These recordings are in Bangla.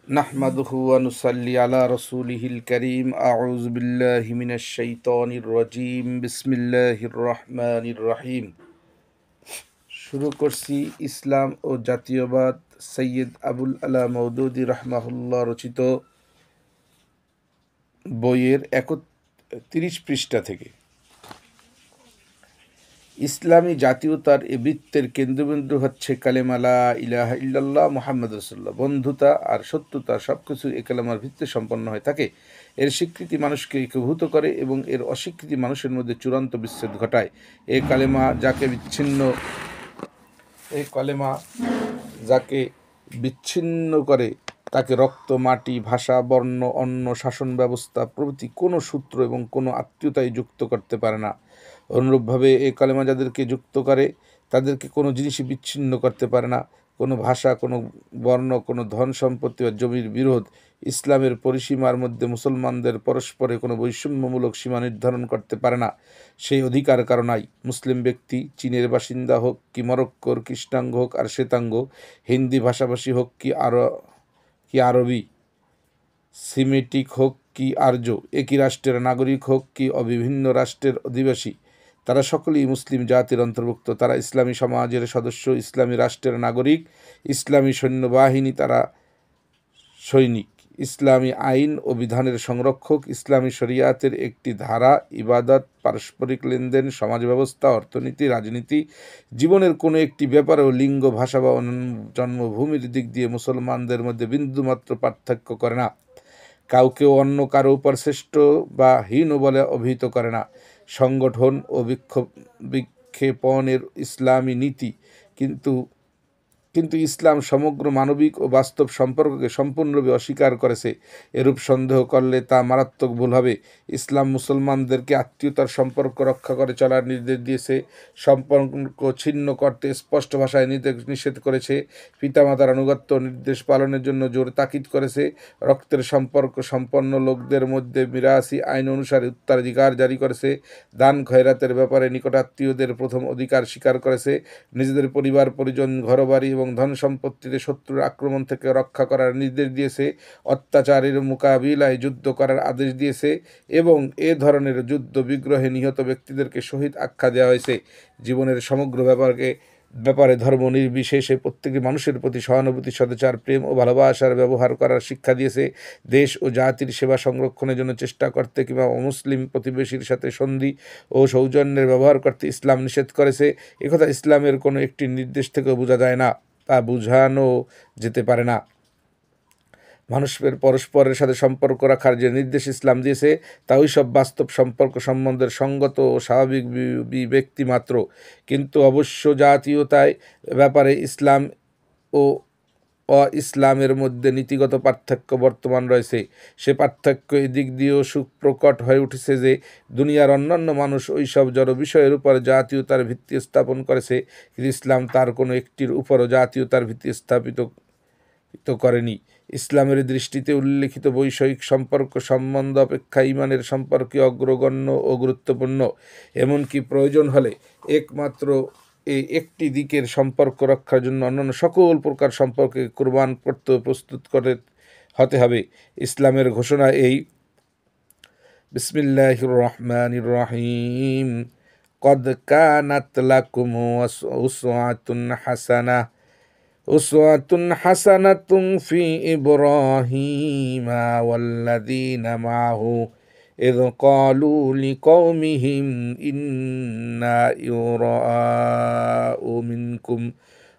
নাহমাদুহু ওয়া নুসাল্লি আলা রাসূলিহিল কারীম। আউযু বিল্লাহি মিনাশ শাইতানির রাজীম। বিসমিল্লাহির রহমানির রহিম। শুরু করছি ইসলাম ও জাতীয়বাদ, সৈয়দ আবুল আলা মওদুদী রাহমাহুল্লাহ রচিত বইয়ের ৩১ পৃষ্ঠা থেকে। ইসলামী জাতীয়তার এ বৃত্তের কেন্দ্রবিন্দু হচ্ছে কালেমা লা ইলাহা ইল্লাল্লাহ মুহাম্মাদুর রাসূলুল্লাহ। বন্ধুতা আর সত্যতা সবকিছু এ কালেমার ভিত্তিতে সম্পন্ন হয়ে থাকে। এর স্বীকৃতি মানুষকে একীভূত করে এবং এর অস্বীকৃতি মানুষের মধ্যে চূড়ান্ত বিচ্ছেদ ঘটায়। এই কালেমা যাকে বিচ্ছিন্ন করে তাকে রক্ত, মাটি, ভাষা, বর্ণ, অন্ন, শাসন ব্যবস্থা প্রভৃতি কোনো সূত্র এবং কোনো আত্মীয়তায় যুক্ত করতে পারে না। অনুরূপভাবে এই কালেমা যাদেরকে যুক্ত করে তাদেরকে কোনো জিনিসই বিচ্ছিন্ন করতে পারে না। কোনো ভাষা, কোনো বর্ণ, কোনো ধন সম্পত্তি বা জমির বিরোধ ইসলামের পরিসীমার মধ্যে মুসলমানদের পরস্পরে কোনো বৈষম্যমূলক সীমা নির্ধারণ করতে পারে না। সেই অধিকার কারণাই মুসলিম ব্যক্তি চীনের বাসিন্দা হোক কি মরক্কোর কৃষ্ণাঙ্গ হোক আর শ্বেতাঙ্গ, হিন্দি ভাষাভাষী হোক কি আরবি, সিমেটিক হোক কি আর্য, একই রাষ্ট্রের নাগরিক হোক কি বিভিন্ন রাষ্ট্রের অধিবাসী, তারা সকলেই মুসলিম জাতির অন্তর্ভুক্ত। তারা ইসলামী সমাজের সদস্য, ইসলামী রাষ্ট্রের নাগরিক, ইসলামী সৈন্যবাহিনী তারা সৈনিক, ইসলামী আইন ও বিধানের সংরক্ষক, ইসলামী শরিয়াতের একটি ধারা, ইবাদত, পারস্পরিক লেনদেন, সমাজ ব্যবস্থা, অর্থনীতি, রাজনীতি, জীবনের কোনো একটি ব্যাপারেও লিঙ্গ, ভাষা বা জন্মভূমির দিক দিয়ে মুসলমানদের মধ্যে বিন্দুমাত্র পার্থক্য করে না। কাউকেও অন্য কারো উপর শ্রেষ্ঠ বা হীন বলে অভিহিত করে না। সংগঠন ও বিক্ষেপণের ইসলামী নীতি কিন্তু ইসলাম সমগ্র মানবিক ও বাস্তব সম্পর্ককে সম্পূর্ণরূপে অস্বীকার করেছে। এরূপ সন্দেহ করলে তা মারাত্মক ভুল হবে। ইসলাম মুসলমানদেরকে আত্মীয়তার সম্পর্ক রক্ষা করে চলার নির্দেশ দিয়েছে, সম্পর্ক ছিন্ন করতে স্পষ্ট ভাষায় নিষেধ করেছে, পিতামাতার আনুগত্য নির্দেশ পালনের জন্য জোর তাকিদ করেছে, রক্তের সম্পর্ক সম্পন্ন লোকদের মধ্যে মিরাসি আইন অনুসারে উত্তরাধিকার জারি করেছে, দান খয়রাতের ব্যাপারে নিকটাত্মীয়দের প্রথম অধিকার স্বীকার করেছে, নিজেদের পরিবার পরিজন, ঘরবাড়ি এবং ধন সম্পত্তিতে শত্রুর আক্রমণ থেকে রক্ষা করার নির্দেশ দিয়েছে, অত্যাচারের মোকাবিলায় যুদ্ধ করার আদেশ দিয়েছে এবং এ ধরনের যুদ্ধ বিগ্রহে নিহত ব্যক্তিদেরকে শহীদ আখ্যা দেওয়া হয়েছে। জীবনের সমগ্র ব্যাপারে ধর্ম নির্বিশেষে প্রত্যেকটি মানুষের প্রতি সহানুভূতি, সদাচার, প্রেম ও ভালোবাসার ব্যবহার করার শিক্ষা দিয়েছে। দেশ ও জাতির সেবা সংরক্ষণের জন্য চেষ্টা করতে কিংবা অমুসলিম প্রতিবেশীর সাথে সন্ধি ও সৌজন্যের ব্যবহার করতে ইসলাম নিষেধ করেছে। একথা ইসলামের কোনো একটি নির্দেশ থেকেও বোঝা যায় না, তা বোঝানো যেতে পারে না। মানুষের পরস্পরের সাথে সম্পর্ক রাখার যে নির্দেশ ইসলাম দিয়েছে তা ওইসব বাস্তব সম্পর্ক সম্বন্ধের সঙ্গত ও স্বাভাবিক ব্যক্তি মাত্র। কিন্তু অবশ্য জাতীয়তায় ব্যাপারে ইসলাম ও ইসলামের মধ্যে নীতিগত পার্থক্য বর্তমান রয়েছে। সে পার্থক্য এদিক দিয়েও সুপ্রকট হয়ে উঠেছে যে দুনিয়ার অন্যান্য মানুষ ওইসব জড় বিষয়ের উপর জাতীয়তার ভিত্তি স্থাপন করেছে, কিন্তু ইসলাম তার কোনো একটির উপরও জাতীয়তার ভিত্তি স্থাপিত করেনি। ইসলামের দৃষ্টিতে উল্লেখিত বৈষয়িক সম্পর্ক সম্বন্ধ অপেক্ষা ঈমানের সম্পর্কে অগ্রগণ্য ও গুরুত্বপূর্ণ। এমনকি প্রয়োজন হলে একমাত্র এই একটি দিকের সম্পর্ক রক্ষার জন্য অন্যান্য সকল প্রকার সম্পর্কে কুরবান করতে প্রস্তুত হতে হবে। ইসলামের ঘোষণা এই: বিসমিল্লাহির রহমানির রহিম। কদ কানাত লাকুম উসওয়াতুন হাসানাতুন ফি ইব্রাহিম ওয়াল্লাযীনা মাআহু إذ قالوا لقومهم إنا براء منكم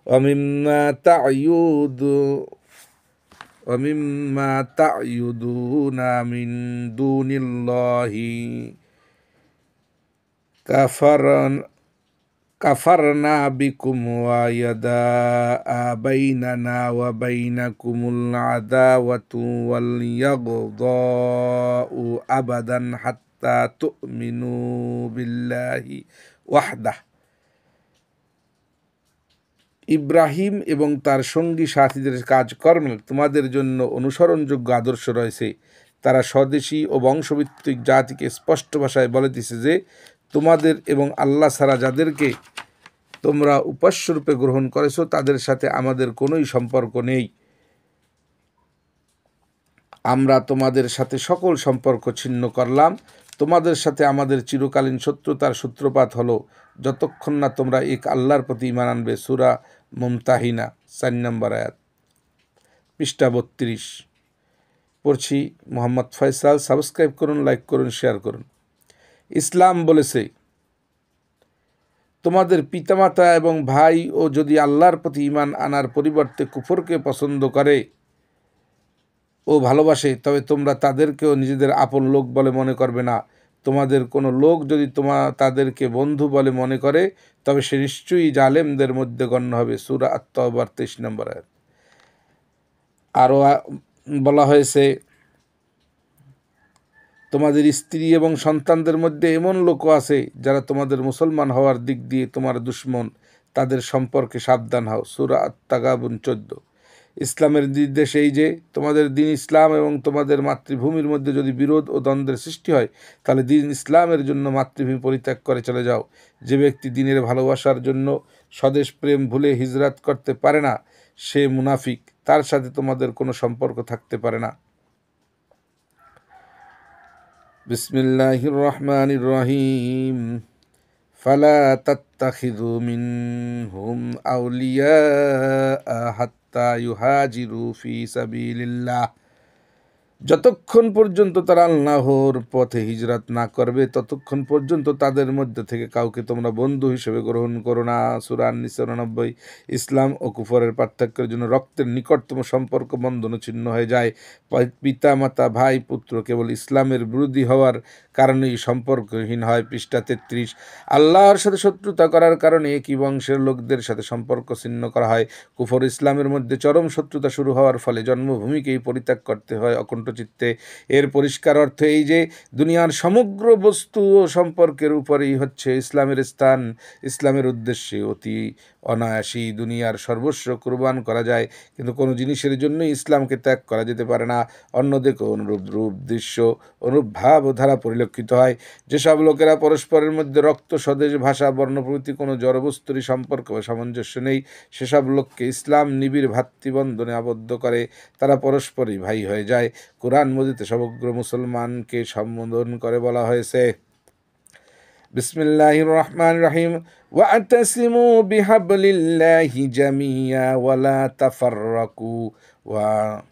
ومما تعبدون من دون الله كفرنا بكم وبدا بيننا وبينكم العداوة والبغضاء أبدا حتى تؤمنوا بالله وحده। ইব্রাহিম এবং তার সঙ্গী সাথীদের কাজকর্মে তোমাদের জন্য অনুসরণযোগ্য আদর্শ রয়েছে। তারা স্বদেশী ও বংশভিত্তিক জাতিকে স্পষ্ট ভাষায় বলিতেছে যে তোমাদের এবং আল্লাহ ছাড়া যাদেরকে তোমরা উপাস্যরূপে গ্রহণ করেছ তাদের সাথে আমাদের কোনোই সম্পর্ক নেই। আমরা তোমাদের সাথে সকল সম্পর্ক ছিন্ন করলাম, তোমাদের সাথে আমাদের চিরকালীন শত্রুতার সূত্রপাত হলো যতক্ষণ না তোমরা এক আল্লাহর প্রতি ঈমান আনবে। সূরা মুমতাহিনা ৪ নম্বর আয়াত, পৃষ্ঠা ৩২। পড়ছি মোহাম্মদ ফয়সাল। সাবস্ক্রাইব করুন, লাইক করুন, শেয়ার করুন। ইসলাম বলেছে, তোমাদের পিতামাতা এবং ভাই ও যদি আল্লাহর প্রতি ঈমান আনার পরিবর্তে কুফরকে পছন্দ করে ও ভালোবাসে, তবে তোমরা তাদেরকেও নিজেদের আপন লোক বলে মনে করবে না। তোমাদের কোনো লোক যদি তাদেরকে বন্ধু বলে মনে করে, তবে সে নিশ্চয়ই জালেমদের মধ্যে গণ্য হবে। সূরা আত-তাওবা ২৩ নম্বর আয়াত। আরও বলা হয়েছে, তোমাদের স্ত্রী এবং সন্তানদের মধ্যে এমন লোকও আছে যারা তোমাদের মুসলমান হওয়ার দিক দিয়ে তোমার দুশমন, তাদের সম্পর্কে সাবধান হও। সূরা আত-তাগাবুন ১৪। ইসলামের নির্দেশ এই যে, তোমাদের দিন ইসলাম এবং তোমাদের মাতৃভূমির মধ্যে যদি বিরোধ ও দ্বন্দ্বের সৃষ্টি হয়, তাহলে দিন ইসলামের জন্য মাতৃভূমি পরিত্যাগ করে চলে যাও। যে ব্যক্তি দিনের ভালোবাসার জন্য স্বদেশ প্রেম ভুলে হিজরাত করতে পারে না, সে মুনাফিক, তার সাথে তোমাদের কোনো সম্পর্ক থাকতে পারে না। বিসমিল্লাহির রহমানির রহিম। ফালা তাত্তাখিযু মিনহুম আউলিয়া হাত্তা ইউহাজিরু ফি সাবিলিল্লাহ। যতক্ষণ পর্যন্ত তারা আল্লাহর পথে হিজরত না করবে, ততক্ষণ পর্যন্ত তাদের মধ্যে থেকে কাউকে তোমরা বন্ধু হিসেবে গ্রহণ করো না। সূরা আন-নিসা ৯৯। ইসলাম ও কুফরের পার্থক্যের জন্য রক্তের নিকটতম সম্পর্ক বন্ধন ছিন্ন হয়ে যায়। পিতা মাতা ভাই পুত্র কেবল ইসলামের বিরোধী হওয়ার কারণেই সম্পর্কহীন হয়। পৃষ্ঠা ৩৩। আল্লাহর সাথে শত্রুতা করার কারণে একই বংশের লোকদের সাথে সম্পর্ক ছিন্ন করা হয়। কুফর ইসলামের মধ্যে চরম শত্রুতা শুরু হওয়ার ফলে জন্মভূমিকেই পরিত্যাগ করতে হয় অকণ্ঠ চিত্তে। এর পরিষ্কার অর্থ এই যে, দুনিয়ার সমগ্র বস্তু ও সম্পর্কের উপরেই হচ্ছে ইসলামের স্থান। ইসলামের উদ্দেশ্যে অতি অনায়াসী দুনিয়ার সর্বস্ব কুরবান করা যায়, কিন্তু কোনো জিনিসের জন্য ইসলামকে ত্যাগ করা যেতে পারে না। অন্যদিকে অনুরূপ রূপ দৃশ্য, অনুরূপ ভাব ও ধারা পরিলক্ষিত হয়। যেসব লোকেরা পরস্পরের মধ্যে রক্ত, স্বদেশ, ভাষা, বর্ণ প্রভৃতি কোনো জড়বস্তুরই সম্পর্ক বা সামঞ্জস্য নেই, সেসব লোককে ইসলাম নিবিড় ভাতৃবন্ধনে আবদ্ধ করে। তারা পরস্পরই ভাই হয়ে যায়। কুরআন মজিদে সমগ্র মুসলমানকে সম্বোধন করে বলা হয়েছে, বিসমিল্লাহির রহমানির রহিম, ওয়া'তাসিমু বিহাবলিল্লাহি জামিয়া ওয়ালা তাফাররাকু ওয়া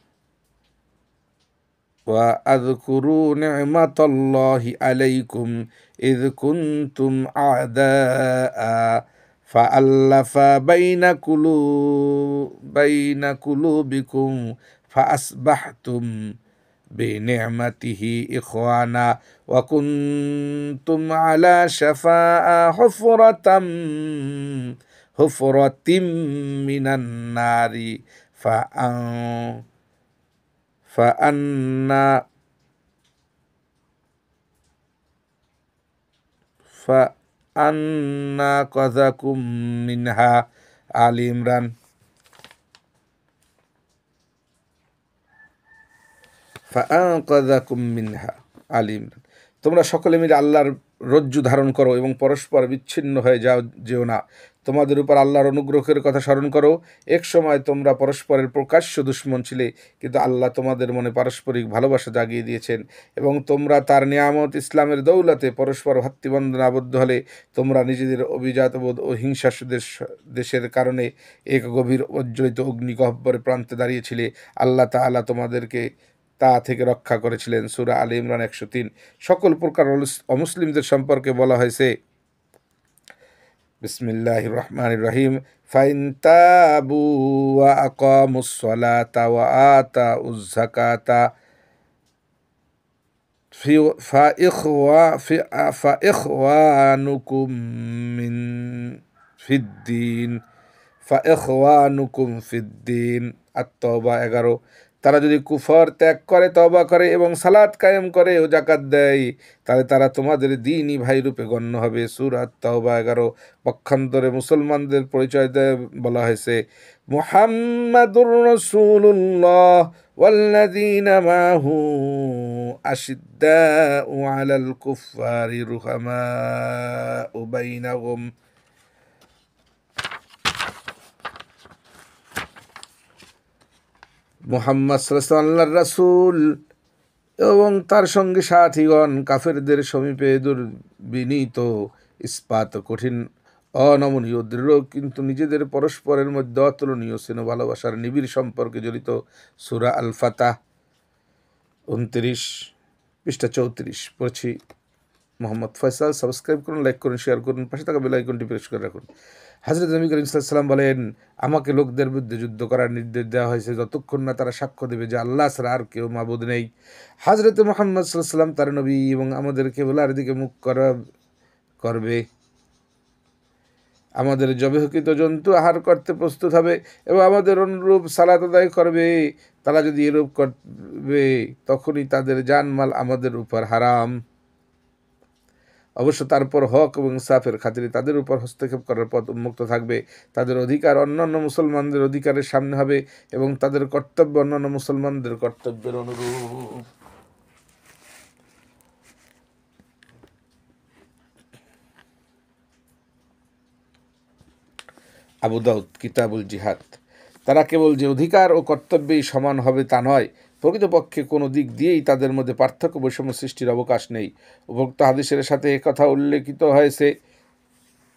আযকুরু নি'মাতাল্লাহি আলাইকুম ইয কুনতুম আ'দাআ ফাআল্লাফা বাইনা কুলুবিকুম ফাআসবাহতুম বিনি'মাতিহি ইখওয়ানা ওয়া কুনতুম আলা শাফা হুফরাতিম মিনান নারি ফাআন্না কাযাকুম মিনহা। আলী ইমরান। ফাআনকাযাকুম মিনহা। আলী ইমরান। তোমরা সকলে মিলে আল্লাহর রজ্জু ধারণ করো এবং পরস্পর বিচ্ছিন্ন হয়ে যেও না। তোমাদের উপর আল্লাহর অনুগ্রহের কথা স্মরণ করো। এক সময় তোমরা পরস্পরের প্রকাশ্য দুশমন ছিলে, কিন্তু আল্লাহ তোমাদের মনে পারস্পরিক ভালোবাসা জাগিয়ে দিয়েছেন এবং তোমরা তার নিয়ামত ইসলামের দৌলতে পরস্পর ভাতৃবন্ধনে আবদ্ধ হলে তোমরা নিজেদের অভিজাতবোধ ও হিংসা দেশের কারণে এক গভীর প্রজ্বলিত অগ্নিগহ্বরের প্রান্তে দাঁড়িয়েছিলে। আল্লাহ তাআলা তোমাদেরকে তা থেকে রক্ষা করেছিলেন। সূরা আলী ইমরান ১০৩। সকল প্রকার অমুসলিমদের সম্পর্কে বলা হয়েছে, বিসমিল্লাহির রহমানির রহিম, ফাইন তাবু ওয়া আকামুস সালাতা ওয়া আতাউয যাকাতা ফাইখওয়ানুকুম ফিদ্দীন। আত-তাওবা ১১। তারা যদি কুফর ত্যাগ করে, তওবা করে এবং সালাত কায়েম করে ও যাকাত দেয়, তাহলে তারা তোমাদের দ্বীনি ভাই রূপে গণ্য হবে। সূরা আত-তাওবা ১১। পক্ষান্তরে মুসলমানদের পরিচয় বলা হয়েছে, মুহাম্মাদুর রাসূলুল্লাহ ওয়াল্লাযীনা মা'হু আশিদ্দাউ আলাল কুফফারি রুহামাউ বাইনাহুম। মুহাম্মদ সাল্লাল্লাহু আলাইহি আল্লাহর রাসূল এবং তার সঙ্গে সাথীগণ কাফেরদের সমীপে দুর্বিনীত, ইস্পাত, কঠিন, অনমনীয়, দৃঢ়, কিন্তু নিজেদের পরস্পরের মধ্যে অতুলনীয় স্নেহ ভালোবাসার নিবিড় সম্পর্কে জড়িত। সূরা আল ফাতাহ 29 পৃষ্ঠা 34 পড়ছি। মোহাম্মদ ফয়সাল। সাবস্ক্রাইব করুন, লাইক করুন, শেয়ার করুন, পাশে থাকা বেল আইকনটি প্রেস করে রাখুন। হযরত নবী করিম সাল্লাল্লাহু আলাইহি ওয়াসাল্লাম বলেন, আমাকে লোকদের বিরুদ্ধে যুদ্ধ করার নির্দেশ দেওয়া হয়েছে যতক্ষণ না তারা সাক্ষ্য দেবে যে আল্লাহ ছাড়া আর কেউ মাবুদ নেই। হযরত মুহাম্মদ সাল্লাল্লাহু আলাইহি ওয়াসাল্লাম তার নবী এবং আমাদের কেবলার দিকে মুখ করবে। আমাদের জবেহকৃত জন্তু আহার করতে প্রস্তুত হবে এবং আমাদের অনুরূপ সালাত আদায় করবে। তারা যদি এরূপ করবে তখনই তাদের জানমাল আমাদের উপর হারাম। অবশ্য তারপর হক এবং ইনসাফের খাতিরে তাদের উপর হস্তক্ষেপ করার পথ উন্মুক্ত থাকবে। তাদের অধিকার অন্যান্য মুসলমানদের অধিকারের সামনে হবে এবং তাদের কর্তব্য অন্যান্য মুসলমানদের কর্তব্যের অনুরূপ। আবু দাউদ কিতাবুল জিহাদ। তারা কেবল যে অধিকার ও কর্তব্যেই সমান হবে তা নয়, প্রকৃতপক্ষে কোনো দিক দিয়েই তাদের মধ্যে পার্থক্য বৈষম্য সৃষ্টির অবকাশ নেই। উপরোক্ত হাদিসের সাথে একথা উল্লেখিত হয়েছে,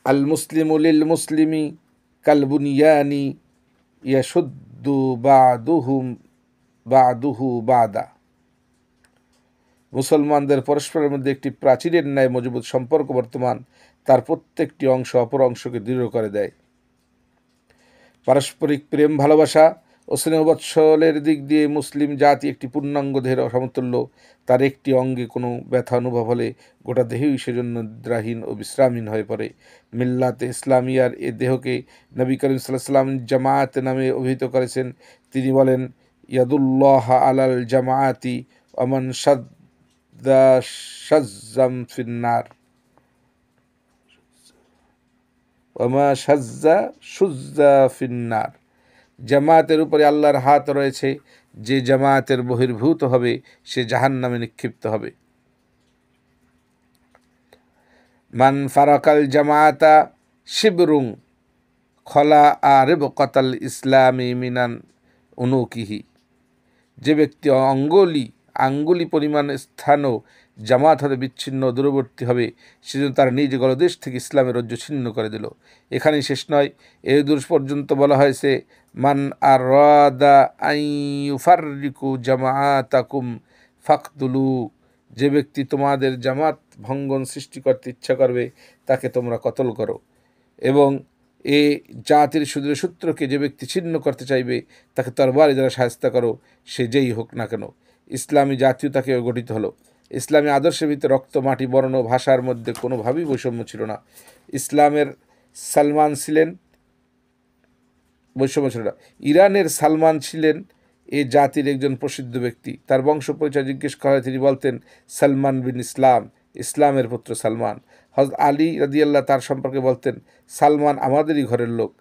আল মুসলিমু লিল মুসলিমি কাল বুনিয়ানি ইয়াশুদ্দু বাদুহু বাদা। মুসলমানদের পরস্পরের মধ্যে একটি প্রাচীরের ন্যায় মজবুত সম্পর্ক বর্তমান, তার প্রত্যেকটি অংশ অপর অংশকে দৃঢ় করে দেয়। পারস্পরিক প্রেম, ভালোবাসা ও স্নেহবৎসলের দিক দিয়ে মুসলিম জাতি একটি পূর্ণাঙ্গ দেহের সমতুল্য। তার একটি অঙ্গে কোনো ব্যথা অনুভব হলে গোটা দেহই সেজন্য নিদ্রাহীন ও বিশ্রামহীন হয়ে পড়ে। মিল্লাতে ইসলামিয়ার এ দেহকে নবী করিম সাল্লাল্লাহু আলাইহি ওয়াসাল্লাম জামায়াত নামে অভিহিত করেছেন। তিনি বলেন, ইয়াদুল্লাহ আলাল জামায়াতি ওমান শাজ্জাম ফিন্নার ওমা শাজ্জা সুজ্জা ফিন্নার। জামায়াতের উপরে আল্লাহর হাত রয়েছে, যে জামায়াতের বহির্ভূত হবে সে জাহান্নামে নিক্ষিপ্ত হবে। মান ফারাকাল জামায়াতা শিবরুং খলা রিবকাতাল ইসলামি মিনান উনুকিহি। যে ব্যক্তি আঙ্গুলি পরিমাণ স্থানও জামাত হতে বিচ্ছিন্ন দূরবর্তী হবে, সেজন্য তার নিজ গলদেশ থেকে ইসলামের রজ্জু ছিন্ন করে দিল। এখানেই শেষ নয়, এই দূর পর্যন্ত বলা হয়েছে, মান আরাদা আন ইউফাররিকু জামাআতাকুম ফাকতুলু। যে ব্যক্তি তোমাদের জামাত ভঙ্গন সৃষ্টি করতে ইচ্ছা করবে তাকে তোমরা কতল করো, এবং এ জাতির সুদূর সূত্রকে যে ব্যক্তি ছিন্ন করতে চাইবে তাকে তরবারি দ্বারা সাহায্য করো, সে যেই হোক না কেন। ইসলামী জাতীয়তাকে গঠিত হলো। ইসলামী আদর্শের ভিতরে রক্ত, মাটি, বর্ণ, ভাষার মধ্যে কোনোভাবেই বৈষম্য ছিল না। ইসলামের সালমান ছিলেন বৈষম্য ছিল না। ইরানের সালমান ছিলেন এ জাতির একজন প্রসিদ্ধ ব্যক্তি। তার বংশ পরিচয় জিজ্ঞেস করা হয়, তিনি বলতেন, সালমান বিন ইসলাম, ইসলামের পুত্র সালমান। হযরত আলী রাদিয়াল্লাহ তার সম্পর্কে বলতেন, সালমান আমাদেরই ঘরের লোক।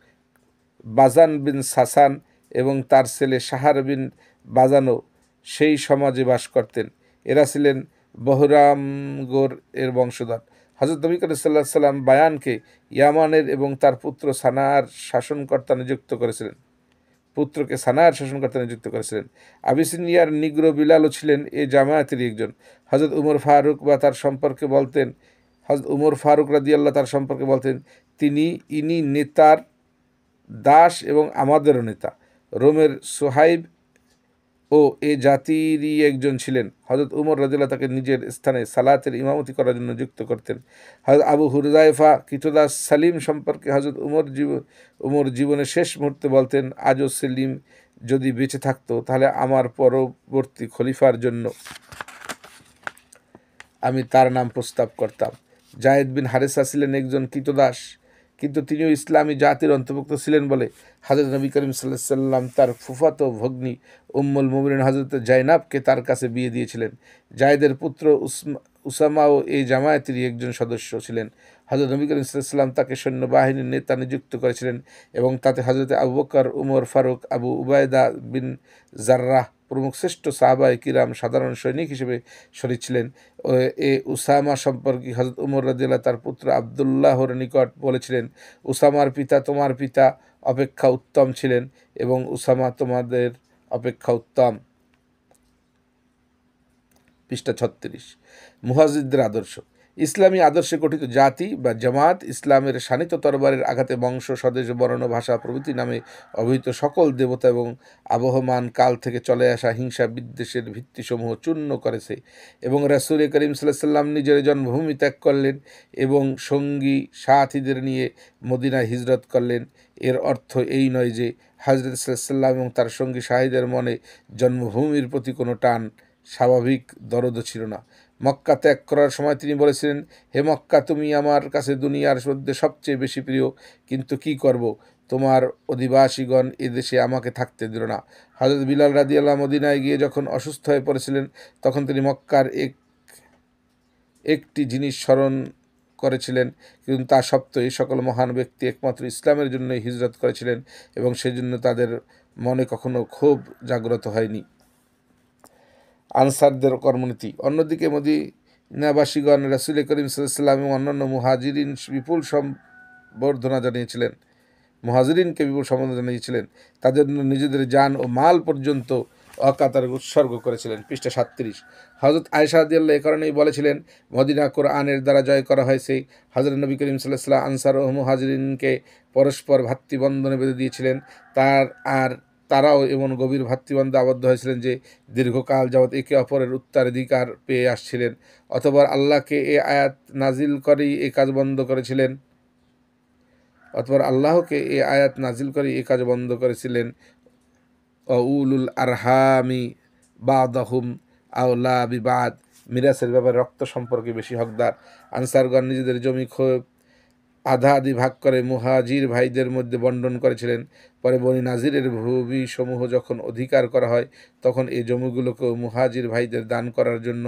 বাজান বিন সাসান এবং তার ছেলে শাহার বিন বাজানও সেই সমাজে বাস করতেন। এরা ছিলেন বহরামগোর এর বংশধর। হযরত নবী করিম সাল্লাল্লাহু আলাইহি ওয়াসাল্লাম বায়ানকে ইয়ামানের এবং তার পুত্র সানার শাসনকর্তা নিযুক্ত করেছিলেন। আবিসিনিয়ার নিগ্রো বিলালও ছিলেন এ জামায়াতেরই একজন। হযরত উমর ফারুক রাদিয়াল্লাহু তার সম্পর্কে বলতেন, ইনি নেতার দাস এবং আমাদেরও নেতা। রোমের সুহাইব ও এ জাতিরই একজন ছিলেন। হযরত উমর রাদিয়াল্লাহু তাকে নিজের স্থানে সালাতের ইমামতি করার জন্য নিযুক্ত করতেন। হযরত আবু হুযায়ফা কৃতদাস সালিম সম্পর্কে হযরত উমর জীবনের শেষ মুহূর্তে বলতেন, আজও সেলিম যদি বেঁচে থাকতো তাহলে আমার পরবর্তী খলিফার জন্য আমি তার নাম প্রস্তাব করতাম। জায়েদ বিন হারেসা ছিলেন একজন কৃতদাস, কিন্তু তিনিও ইসলামী জাতির অন্তর্ভুক্ত ছিলেন বলে হযরত নবী করিম সাল্লাল্লাহু আলাইহি ওয়াসাল্লাম তার ফুফাতো ভগ্নী উম্মুল মুমিনিন হযরত জাইনাবকে তার কাছে বিয়ে দিয়েছিলেন। জায়েদের পুত্র উসামাও এই জামায়াতেরই একজন সদস্য ছিলেন। হযরত নবী করিম সাল্লাল্লাহু আলাইহি ওয়াসাল্লাম তাকে সৈন্যবাহিনীর নেতা নিযুক্ত করেছিলেন এবং তাতে হযরত আবু বকর, উমর ফারুক, আবু উবায়দা বিন জাররাহ প্রমুখ শ্রেষ্ঠ সাহাবায়ে কিরাম সাধারণ সৈনিক হিসেবে শরীক ছিলেন। এ উসামা সম্পর্কে হযরত উমর রাদিয়াল্লাহু তার পুত্র আবদুল্লাহর নিকট বলেছিলেন, উসামার পিতা তোমার পিতা অপেক্ষা উত্তম ছিলেন এবং উসামা তোমাদের অপেক্ষা উত্তম। পৃষ্ঠা 36। মুহাজিরদের আদর্শ। ইসলামী আদর্শে গঠিত জাতি বা জামাত ইসলামের শানিত তরবারের আঘাতে বংশ, স্বদেশ, বর্ণ, ভাষা প্রভৃতি নামে অভিহিত সকল দেবতা এবং আবহমান কাল থেকে চলে আসা হিংসা বিদ্বেষের ভিত্তিসমূহ চূর্ণ করেছে এবং রাসূল করিম সাল্লাল্লাহু আলাইহি ওয়াসাল্লাম নিজের জন্মভূমি ত্যাগ করলেন এবং সঙ্গী সাথীদের নিয়ে মদিনায় হিজরত করলেন। এর অর্থ এই নয় যে হযরত সাল্লাল্লাহু আলাইহি ওয়াসাল্লাম এবং তার সঙ্গী সাথীদের মনে জন্মভূমির প্রতি কোনো টান, স্বাভাবিক দরদও ছিল না। মক্কা ত্যাগ করার সময় তিনি বলেছিলেন, হে মক্কা, তুমি আমার কাছে দুনিয়ার মধ্যে সবচেয়ে বেশি প্রিয়, কিন্তু কি করব, তোমার অধিবাসীগণ এদেশে আমাকে থাকতে দিল না। হযরত বিলাল রাদিয়াল্লাহু মদিনায় গিয়ে যখন অসুস্থ হয়ে পড়েছিলেন, তখন তিনি মক্কার একটি জিনিস স্মরণ করেছিলেন, কিন্তু তা সত্ত্বেও এই সকল মহান ব্যক্তি একমাত্র ইসলামের জন্যই হিজরত করেছিলেন এবং সেজন্য তাদের মনে কখনো ক্ষোভ জাগ্রত হয়নি। আনসারদের কর্মনীতি। অন্যদিকে মদিনাবাসীগণ রাসূল করিম সাল্লাল্লাহু আলাইহি ওয়াসাল্লাম এবং অন্যান্য মুহাজিরিনকে বিপুল সম্বর্ধনা জানিয়েছিলেন। তাদের জন্য নিজেদের জান ও মাল পর্যন্ত অকাতরে উৎসর্গ করেছিলেন। পৃষ্ঠা 37। হযরত আয়েশা রাদিয়াল্লাহু এই কারণেই বলেছিলেন, মদিনা কোরআনের দ্বারা জয় করা হয়েছে। হযরত নবী করিম সাল্লাল্লাহু আলাইহি ওয়াসাল্লাম আনসার ও মুহাজিরিনকে পরস্পর ভ্রাতৃবন্ধনে বেঁধে দিয়েছিলেন। তারাও এমন গভীর ভ্রাতৃবন্ধে আবদ্ধ হয়েছিলেন যে দীর্ঘকাল যাবৎ একে অপরের উত্তরাধিকার পেয়ে আসছিলেন। অতঃপর আল্লাহকে এ আয়াত নাজিল করেই এ কাজ বন্ধ করেছিলেন। উলুল আরহামি বাদহুম আওলা বিবাদ। মিরাসের ব্যাপারে রক্ত সম্পর্কে বেশি হকদার। আনসারগণ নিজেদের জমি আধা আধি ভাগ করে মুহাজির ভাইদের মধ্যে বন্টন করেছিলেন। পরে বনি নাজিরের ভূমি সমূহ যখন অধিকার করা হয়, তখন এই জমিগুলোকেও মুহাজির ভাইদের দান করার জন্য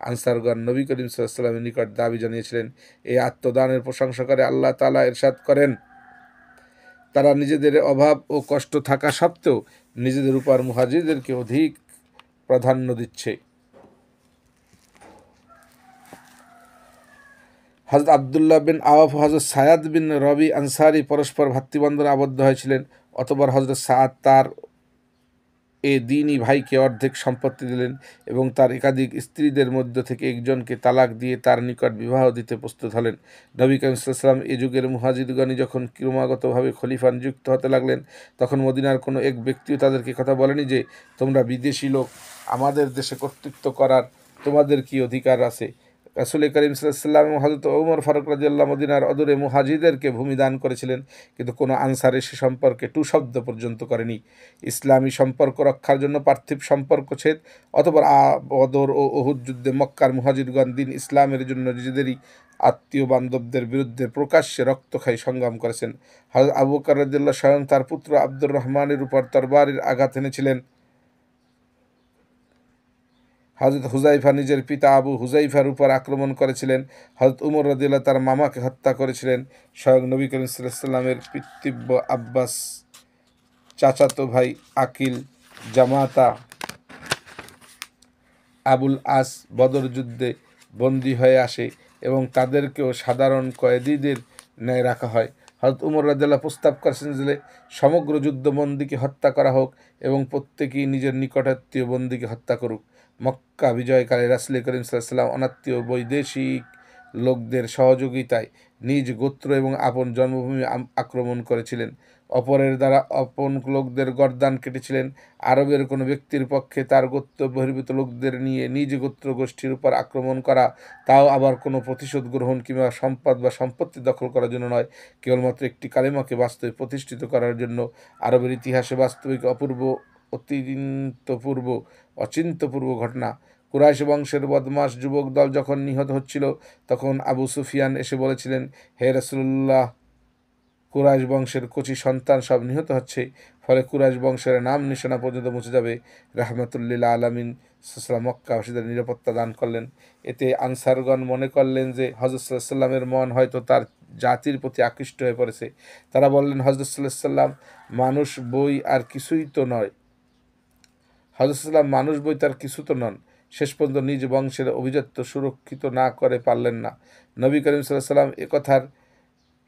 আনসারগণ নবী করিম সাল্লাল্লাহু আলাইহি ওয়াসাল্লামের নিকট দাবি জানিয়েছিলেন। এই আত্মদানের প্রশংসা করে আল্লাহ তাআলা ইরশাদ করেন, তারা নিজেদের অভাব ও কষ্ট থাকা সত্ত্বেও নিজেদের উপর মুহাজিরদেরকে অধিক প্রাধান্য দিচ্ছে। হযরত আব্দুল্লাহ বিন আওফ ও হযরত সায়াদ বিন রবি আনসারী পরস্পর ভ্রাতৃবন্ধনে আবদ্ধ হয়েছিলেন। অতঃপর হযরত সাআদ তার এ দ্বীনী ভাইকে অর্ধেক সম্পত্তি দিলেন এবং তার একাধিক স্ত্রীদের মধ্য থেকে একজনকে তালাক দিয়ে তার নিকট বিবাহ দিতে প্রস্তুত হলেন। নবী করিম সাল্লাল্লাহু আলাইহি ওয়াসাল্লাম এ যুগের মুহাজিরগণই যখন ক্রমাগতভাবে খলিফা নিযুক্ত হতে লাগলেন, তখন মদিনার কোনো এক ব্যক্তিও তাদেরকে কথা বলেনি যে, তোমরা বিদেশি লোক, আমাদের দেশে কর্তৃত্ব করার তোমাদের কি অধিকার আছে? রাসূল করিম সাল্লাল্লাহু আলাইহি ওয়াসাল্লাম এবং হযরত ওমর ফারুক রাদিয়াল্লাহু মদিনার অদূরে মুহাজিরদেরকে ভূমি দান করেছিলেন, কিন্তু কোনো আনসারে সে সম্পর্কে টু শব্দ পর্যন্ত করেনি। ইসলামী সম্পর্ক রক্ষার জন্য পার্থিব সম্পর্ক ছেদ। অতঃপর বদর ও উহুদ যুদ্ধে মক্কার মুহাজিরগণ দ্বীন ইসলামের জন্য নিজেদেরই আত্মীয় বান্ধবদের বিরুদ্ধে প্রকাশ্যে রক্তক্ষয়ী সংগ্রাম করেছেন। হযরত আবু বকর রাদিয়াল্লাহু স্বয়ং তার পুত্র আব্দুর রহমানের উপর তরবারির আঘাত এনেছিলেন। হযরত হুযায়ফা নিজের পিতা আবু হুযায়ফার উপর আক্রমণ করেছিলেন। হযরত উমর রাদিয়াল্লাহু তার মামাকে হত্যা করেছিলেন। স্বয়ং নবী করিম সাল্লাল্লাহু আলাইহি ওয়াসাল্লামের পিতৃব্য আব্বাস, চাচাতো ভাই আকিল, জামাতা আবুল আস বদর যুদ্ধে বন্দী হয়ে আসে এবং তাদেরকেও সাধারণ কয়েদিদের ন্যায় রাখা হয়। হযরত উমর রাদিয়াল্লাহু প্রস্তাব করেছেন যে সমগ্র যুদ্ধবন্দীকে হত্যা করা হোক এবং প্রত্যেকেই নিজের নিকটাত্মীয় বন্দীকে হত্যা করুক। মক্কা বিজয়কালে রাসূল করিম সাল্লাল্লাহু আলাইহি ওয়াসাল্লাম অনাত্মীয় বৈদেশিক লোকদের সহযোগিতায় নিজ গোত্র এবং আপন জন্মভূমি আক্রমণ করেছিলেন। অপরের দ্বারা আপন লোকদের গর্দান কেটেছিলেন। আরবের কোনো ব্যক্তির পক্ষে তার গোত্র বহির্ভূত লোকদের নিয়ে নিজ গোত্র গোষ্ঠীর উপর আক্রমণ করা, তাও আবার কোনো প্রতিশোধ গ্রহণ কিংবা সম্পদ বা সম্পত্তি দখল করার জন্য নয়, কেবলমাত্র একটি কালেমাকে বাস্তবে প্রতিষ্ঠিত করার জন্য। আরবের ইতিহাসে বাস্তবিক অপূর্ব, অচিন্তপূর্ব ঘটনা। কুরাইশ বংশের বদমাশ যুবক দল যখন নিহত হচ্ছিল, তখন আবু সুফিয়ান এসে বলেছিলেন, হে রাসূলুল্লাহ, কুরাইশ বংশের কচি সন্তান সব নিহত হচ্ছে, ফলে কুরাইশ বংশের নাম নিশানা পর্যন্ত মুছে যাবে। রাহমাতুল্লিল আলামিন সাল্লাল্লাহু মক্কাবাসীদের নিরাপত্তা দান করলেন। এতে আনসারগণ মনে করলেন যে হযরত সাল্লাল্লাহু আলাইহি ওয়াসাল্লামের মন হয়তো তার জাতির প্রতি আকৃষ্ট হয়ে পড়েছে। তারা বললেন, হযরত সাল্লাল্লাহু আলাইহি ওয়াসাল্লাম মানুষ বই আর কিছুই তো নয়, হযরত সাল্লাল্লাহু মানুষ বই তার কিছু তো নন। শেষ পর্যন্ত নিজ বংশের অভিজাত্য সুরক্ষিত না করে পারলেন না। নবী করিম সাল্লাল্লাহু আলাইহি ওয়াসাল্লাম একথার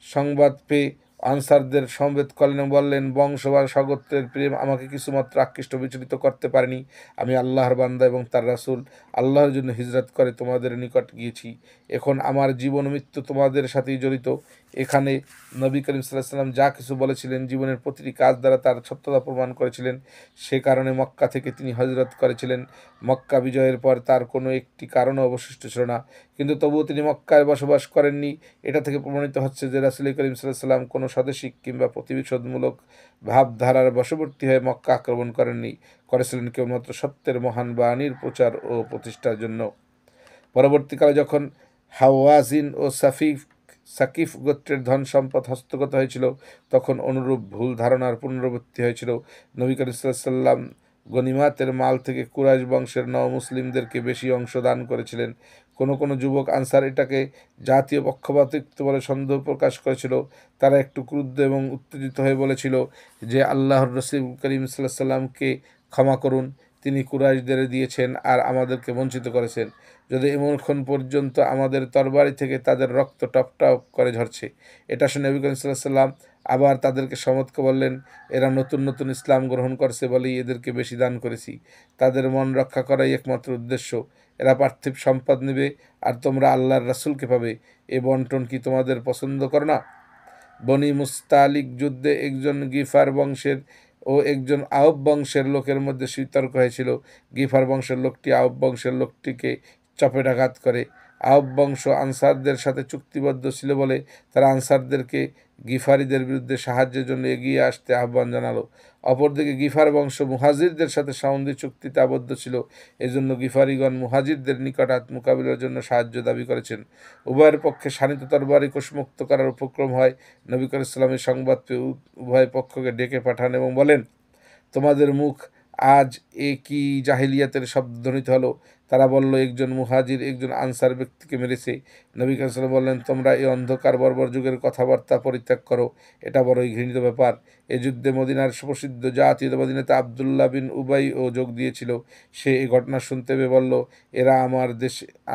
সংবাদ পেয়ে আনসারদের সমবেত করলেন, বললেন, বংশ বা স্বগোত্রের প্রেম আমাকে কিছুমাত্র আকৃষ্ট বিচলিত করতে পারেনি। আমি আল্লাহর বান্দা এবং তার রাসূল, আল্লাহর জন্য হিজরত করে তোমাদের নিকট গিয়েছি। এখন আমার জীবন মৃত্যু তোমাদের সাথেই জড়িত। এখানে নবী করিম সাল্লাল্লাহু আলাইহি ওয়াসাল্লাম যা কিছু বলেছিলেন, জীবনের প্রতিটি কাজ দ্বারা তার সত্যতা প্রমাণ করেছিলেন। সে কারণে মক্কা থেকে তিনি হিজরত করেছিলেন। মক্কা বিজয়ের পর তার কোনো একটি কারণও অবশিষ্ট ছিল না, কিন্তু তবুও তিনি মক্কায় বসবাস করেননি। এটা থেকে প্রমাণিত হচ্ছে যে রাসূল করিম সাল্লাল্লাহু আলাইহি ওয়াসাল্লাম কোনো স্বদেশিক কিংবা প্রতিশোধমূলক ভাবধারার বশবর্তী হয়ে মক্কা আক্রমণ করেছিলেন কেবলমাত্র সত্যের মহান বাণীর প্রচার ও প্রতিষ্ঠার জন্য। পরবর্তীকালে যখন হাওয়াজিন ও সাকিফ গোত্রের ধন সম্পদ হস্তগত হয়েছিল, তখন অনুরূপ ভুল ধারণার পুনরাবৃত্তি হয়েছিল। নবী করিম সাল্লাল্লাহু আলাইহি ওয়াসাল্লাম গনিমাতের মাল থেকে কুরাইশ বংশের মুসলিমদেরকে বেশি অংশ দান করেছিলেন। কোনো যুবক আনসার এটাকে জাতীয় পক্ষপাতিত্ব বলে সন্দেহ প্রকাশ করেছিল। তারা একটু ক্রুদ্ধ এবং উত্তেজিত হয়ে বলেছিল যে আল্লাহর রাসূল করিম সাল্লাল্লাহু আলাইহি ওয়াসাল্লামকে ক্ষমা করুন, তিনি কুরাইশদের দিয়েছেন আর আমাদেরকে বঞ্চিত করেছেন। যদি এমনক্ষণ পর্যন্ত আমাদের তরবারি থেকে তাদের রক্ত টপ টপ করে ঝরছে। এটা শুনে নবী করিম সাল্লাল্লাহু আলাইহি ওয়াসাল্লাম আবার তাদেরকে সমতকে বললেন, এরা নতুন নতুন ইসলাম গ্রহণ করছে বলেই এদেরকে বেশি দান করেছি। তাদের মন রক্ষা করাই একমাত্র উদ্দেশ্য। এরা পার্থিব সম্পদ নেবে আর তোমরা আল্লাহর রাসূলকে পাবে। এ বন্টন কি তোমাদের পছন্দ করো না? বনি মুস্তালিক যুদ্ধে একজন গিফার বংশের ও একজন আউব বংশের লোকের মধ্যে বিতর্ক হয়েছিল। গিফার বংশের লোকটি আউব বংশের লোকটিকে চপেটাঘাত করে। আউব বংশ আনসারদের সাথে চুক্তিবদ্ধ ছিল বলে তারা আনসারদেরকে গিফারিদের বিরুদ্ধে সাহায্যের জন্য এগিয়ে আসতে আহ্বান জানালো। অপরদিকে গিফার বংশ মুহাজিরদের সাথে সন্ধি চুক্তিতে আবদ্ধ ছিল, এজন্য গিফারিগণ মুহাজিরদের নিকট মোকাবিলার জন্য সাহায্য দাবি করেছেন। উভয়ের পক্ষে শানিত তরবারি কোষমুক্ত করার উপক্রম হয়। নবী করিম সাল্লাল্লাহু আলাইহি ওয়াসাল্লামের সংবাদ পেয়ে উভয় পক্ষকে ডেকে পাঠান এবং বলেন, তোমাদের মুখ আজ এ কি জাহিলিয়াতের শব্দ ধ্বনিত হলো? তারা বলল, একজন মুহাজির একজন আনসার ব্যক্তিকে মেরেছে। নবী করিম সাল্লাল্লাহু আলাইহি ওয়াসাল্লাম বললেন, তোমরা এই অন্ধকার বর্বর যুগের কথাবার্তা পরিত্যাগ করো, এটা বড়ই ঘৃণিত ব্যাপার। এই যুদ্ধে মদিনার সুপ্রসিদ্ধ জাতীয়তাবাদী নেতা আবদুল্লাহ বিন উবাইও যোগ দিয়েছিল। সে এই ঘটনা শুনতে পেয়ে বলল, এরা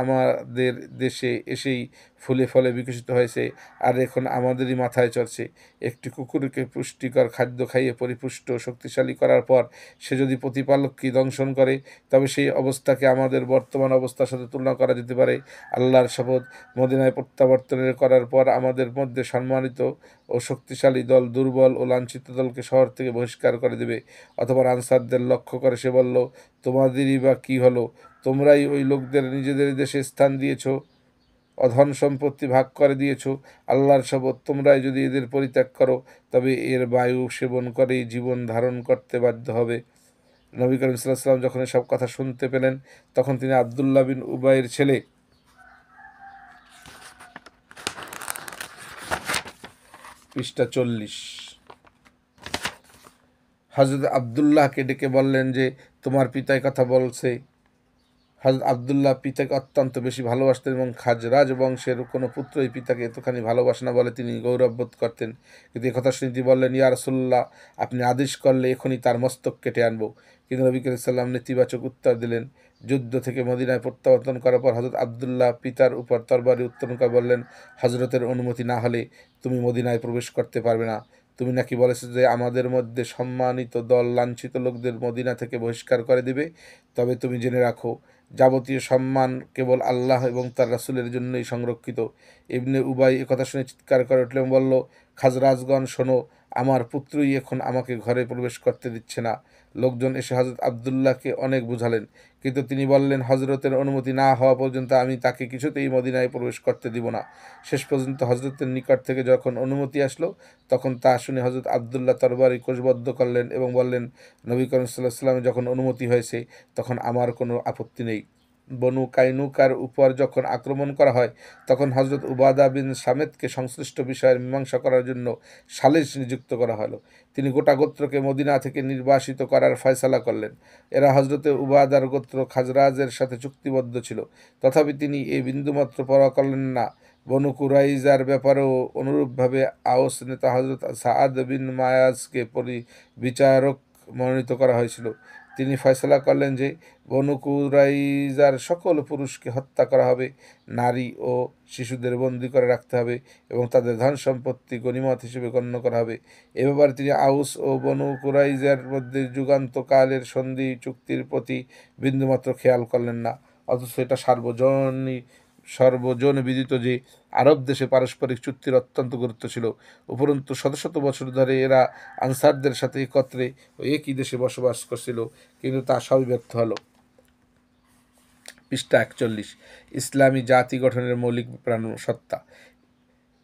আমাদের দেশে এসেই ফুলে ফলে বিকশিত হয়েছে আর এখন আমাদেরই মাথায় চড়ছে। একটি কুকুরকে পুষ্টিকর খাদ্য খাইয়ে পরিপুষ্ট ও শক্তিশালী করার পর সে যদি প্রতিপালককে দংশন করে, তবে সেই অবস্থাকে আমাদের বর্তমান অবস্থার সাথে তুলনা করা যেতে পারে। আল্লাহর শপথ, মদিনায় প্রত্যাবর্তনের করার পর আমাদের মধ্যে সম্মানিত ও শক্তিশালী দল দুর্বল ও লাঞ্ছিত দলকে শহর থেকে বহিষ্কার করে দেবে। অতঃপর আনসারদের লক্ষ্য করে সে বলল, তোমাদেরই বা কী হলো? তোমরাই ওই লোকদের নিজেদের দেশে স্থান দিয়েছ, অধন সম্পত্তি ভাগ করে দিয়েছ। আল্লাহর শপথ, তোমরাই যদি এদের পরিত্যাগ করো, তবে এর বায়ু সেবন করেই জীবন ধারণ করতে বাধ্য হবে। নবী করিম সাল্লাল্লাহু আলাইহি ওয়াসাল্লাম যখন এসব কথা শুনতে পেলেন, তখন তিনি আবদুল্লাহ বিন উবাইয়ের ছেলে পৃষ্ঠা 40 হযরত আবদুল্লাহকে ডেকে বললেন যে, তোমার পিতাই কথা বলছে। হযরত আবদুল্লাহ পিতাকে অত্যন্ত বেশি ভালোবাসতেন এবং খাজরাজ বংশের কোনো পুত্রই পিতাকে এতখানি ভালোবাসে না বলে তিনি গৌরববোধ করতেন। কিন্তু একথা শুনে তিনি বললেন, ইয়া রাসূলুল্লাহ, আপনি আদেশ করলে এখনই তার মস্তক কেটে আনবো। কিন্তু নবী করিম সাল্লাল্লাহু আলাইহি ওয়াসাল্লাম নেতিবাচক উত্তর দিলেন। যুদ্ধ থেকে মদিনায় প্রত্যাবর্তন করার পর হযরত আবদুল্লাহ পিতার উপর তরবারি উত্তোলন করে বললেন, হযরতের অনুমতি না হলে তুমি মদিনায় প্রবেশ করতে পারবে না। তুমি নাকি বলেছো যে আমাদের মধ্যে সম্মানিত দল লাঞ্ছিত লোকদের মদিনা থেকে বহিষ্কার করে দিবে। তবে তুমি জেনে রাখো, যাবতীয় সম্মান কেবল আল্লাহ এবং তার রাসূলের জন্যই সংরক্ষিত। ইবনে উবাই একথা শুনে চিৎকার করে উঠল এবং বলল, খাজরাজগণ শোনো, আমার পুত্রই এখন আমাকে ঘরে প্রবেশ করতে দিচ্ছে না। লোকজন এসে হযরত আবদুল্লাহকে অনেক বুঝালেন, কিন্তু তিনি বললেন, হযরতের অনুমতি না হওয়া পর্যন্ত আমি তাকে কিছুতেই মদিনায় প্রবেশ করতে দিব না। শেষ পর্যন্ত হযরতের নিকট থেকে যখন অনুমতি আসলো, তখন তা শুনে হযরত আবদুল্লাহ তরবারি কোষবদ্ধ করলেন এবং বললেন, নবী করিম সাল্লাল্লাহু আলাইহি ওয়াসাল্লামের যখন অনুমতি হয়েছে, তখন আমার কোনো আপত্তি নেই। বনু কাইনুকার উপর যখন আক্রমণ করা হয়, তখন হযরত উবাদা বিন সামেতকে সংশ্লিষ্ট বিষয়ের মীমাংসা করার জন্য সালিস নিযুক্ত করা হলো। তিনি গোটা গোত্রকে মদিনা থেকে নির্বাসিত করার ফয়সালা করলেন। এরা হযরতে উবাদার গোত্র খাজরাজের সাথে চুক্তিবদ্ধ ছিল, তথাপি তিনি এই বিন্দুমাত্র পরোয়া করলেন না। বনু কুরাইজার ব্যাপারেও অনুরূপভাবে আওস নেতা হযরত সাআদ বিন মায়াজকে বিচারক মনোনীত করা হয়েছিল। তিনি ফয়সালা করলেন যে বনু কুরাইজার সকল পুরুষকে হত্যা করা হবে, নারী ও শিশুদের বন্দী করে রাখতে হবে এবং তাদের ধন সম্পত্তি গনিমত হিসেবে গণ্য করা হবে। এ ব্যাপারে তিনি আউস ও বনু কুরাইজার মধ্যে যুগান্তকালের সন্ধি চুক্তির প্রতি বিন্দুমাত্র খেয়াল করলেন না, অথচ এটা সর্বজন বিদিত যে আরব দেশে পারস্পরিক চুক্তির অত্যন্ত গুরুত্ব ছিল। উপরন্তু শত শত বছর ধরে এরা আনসারদের সাথে একত্রে ও একই দেশে বসবাস করছিল, কিন্তু তা সবই ব্যর্থ হলো। পৃষ্ঠা 41। ইসলামী জাতি গঠনের মৌলিক প্রাণ সত্তা।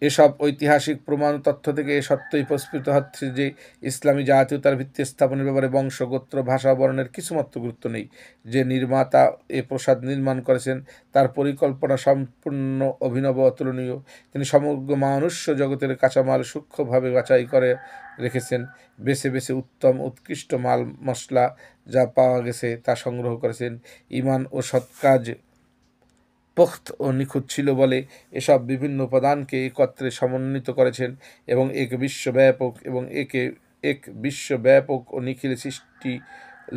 এসব ঐতিহাসিক প্রমাণ তথ্য থেকে এ সত্যই প্রস্ফুটিত হচ্ছে যে ইসলামী জাতীয়তার ভিত্তি স্থাপনের ব্যাপারে বংশ, গোত্র, ভাষা, বর্ণের কিছুমাত্র গুরুত্ব নেই। যে নির্মাতা এ প্রাসাদ নির্মাণ করেছেন তার পরিকল্পনা সম্পূর্ণ অভিনব, অতুলনীয়। তিনি সমগ্র মনুষ্য জগতের কাঁচামাল সূক্ষ্মভাবে বাছাই করে রেখেছেন, বেছে বেছে উত্তম উৎকৃষ্ট মাল মশলা যা পাওয়া গেছে তা সংগ্রহ করেছেন। ঈমান ও সৎ কাজ পোখ্ত ও নিখুঁত ছিল বলে এসব বিভিন্ন উপাদানকে একত্রে সমন্বিত করেছেন এবং এক বিশ্বব্যাপক ও নিখিল সৃষ্টি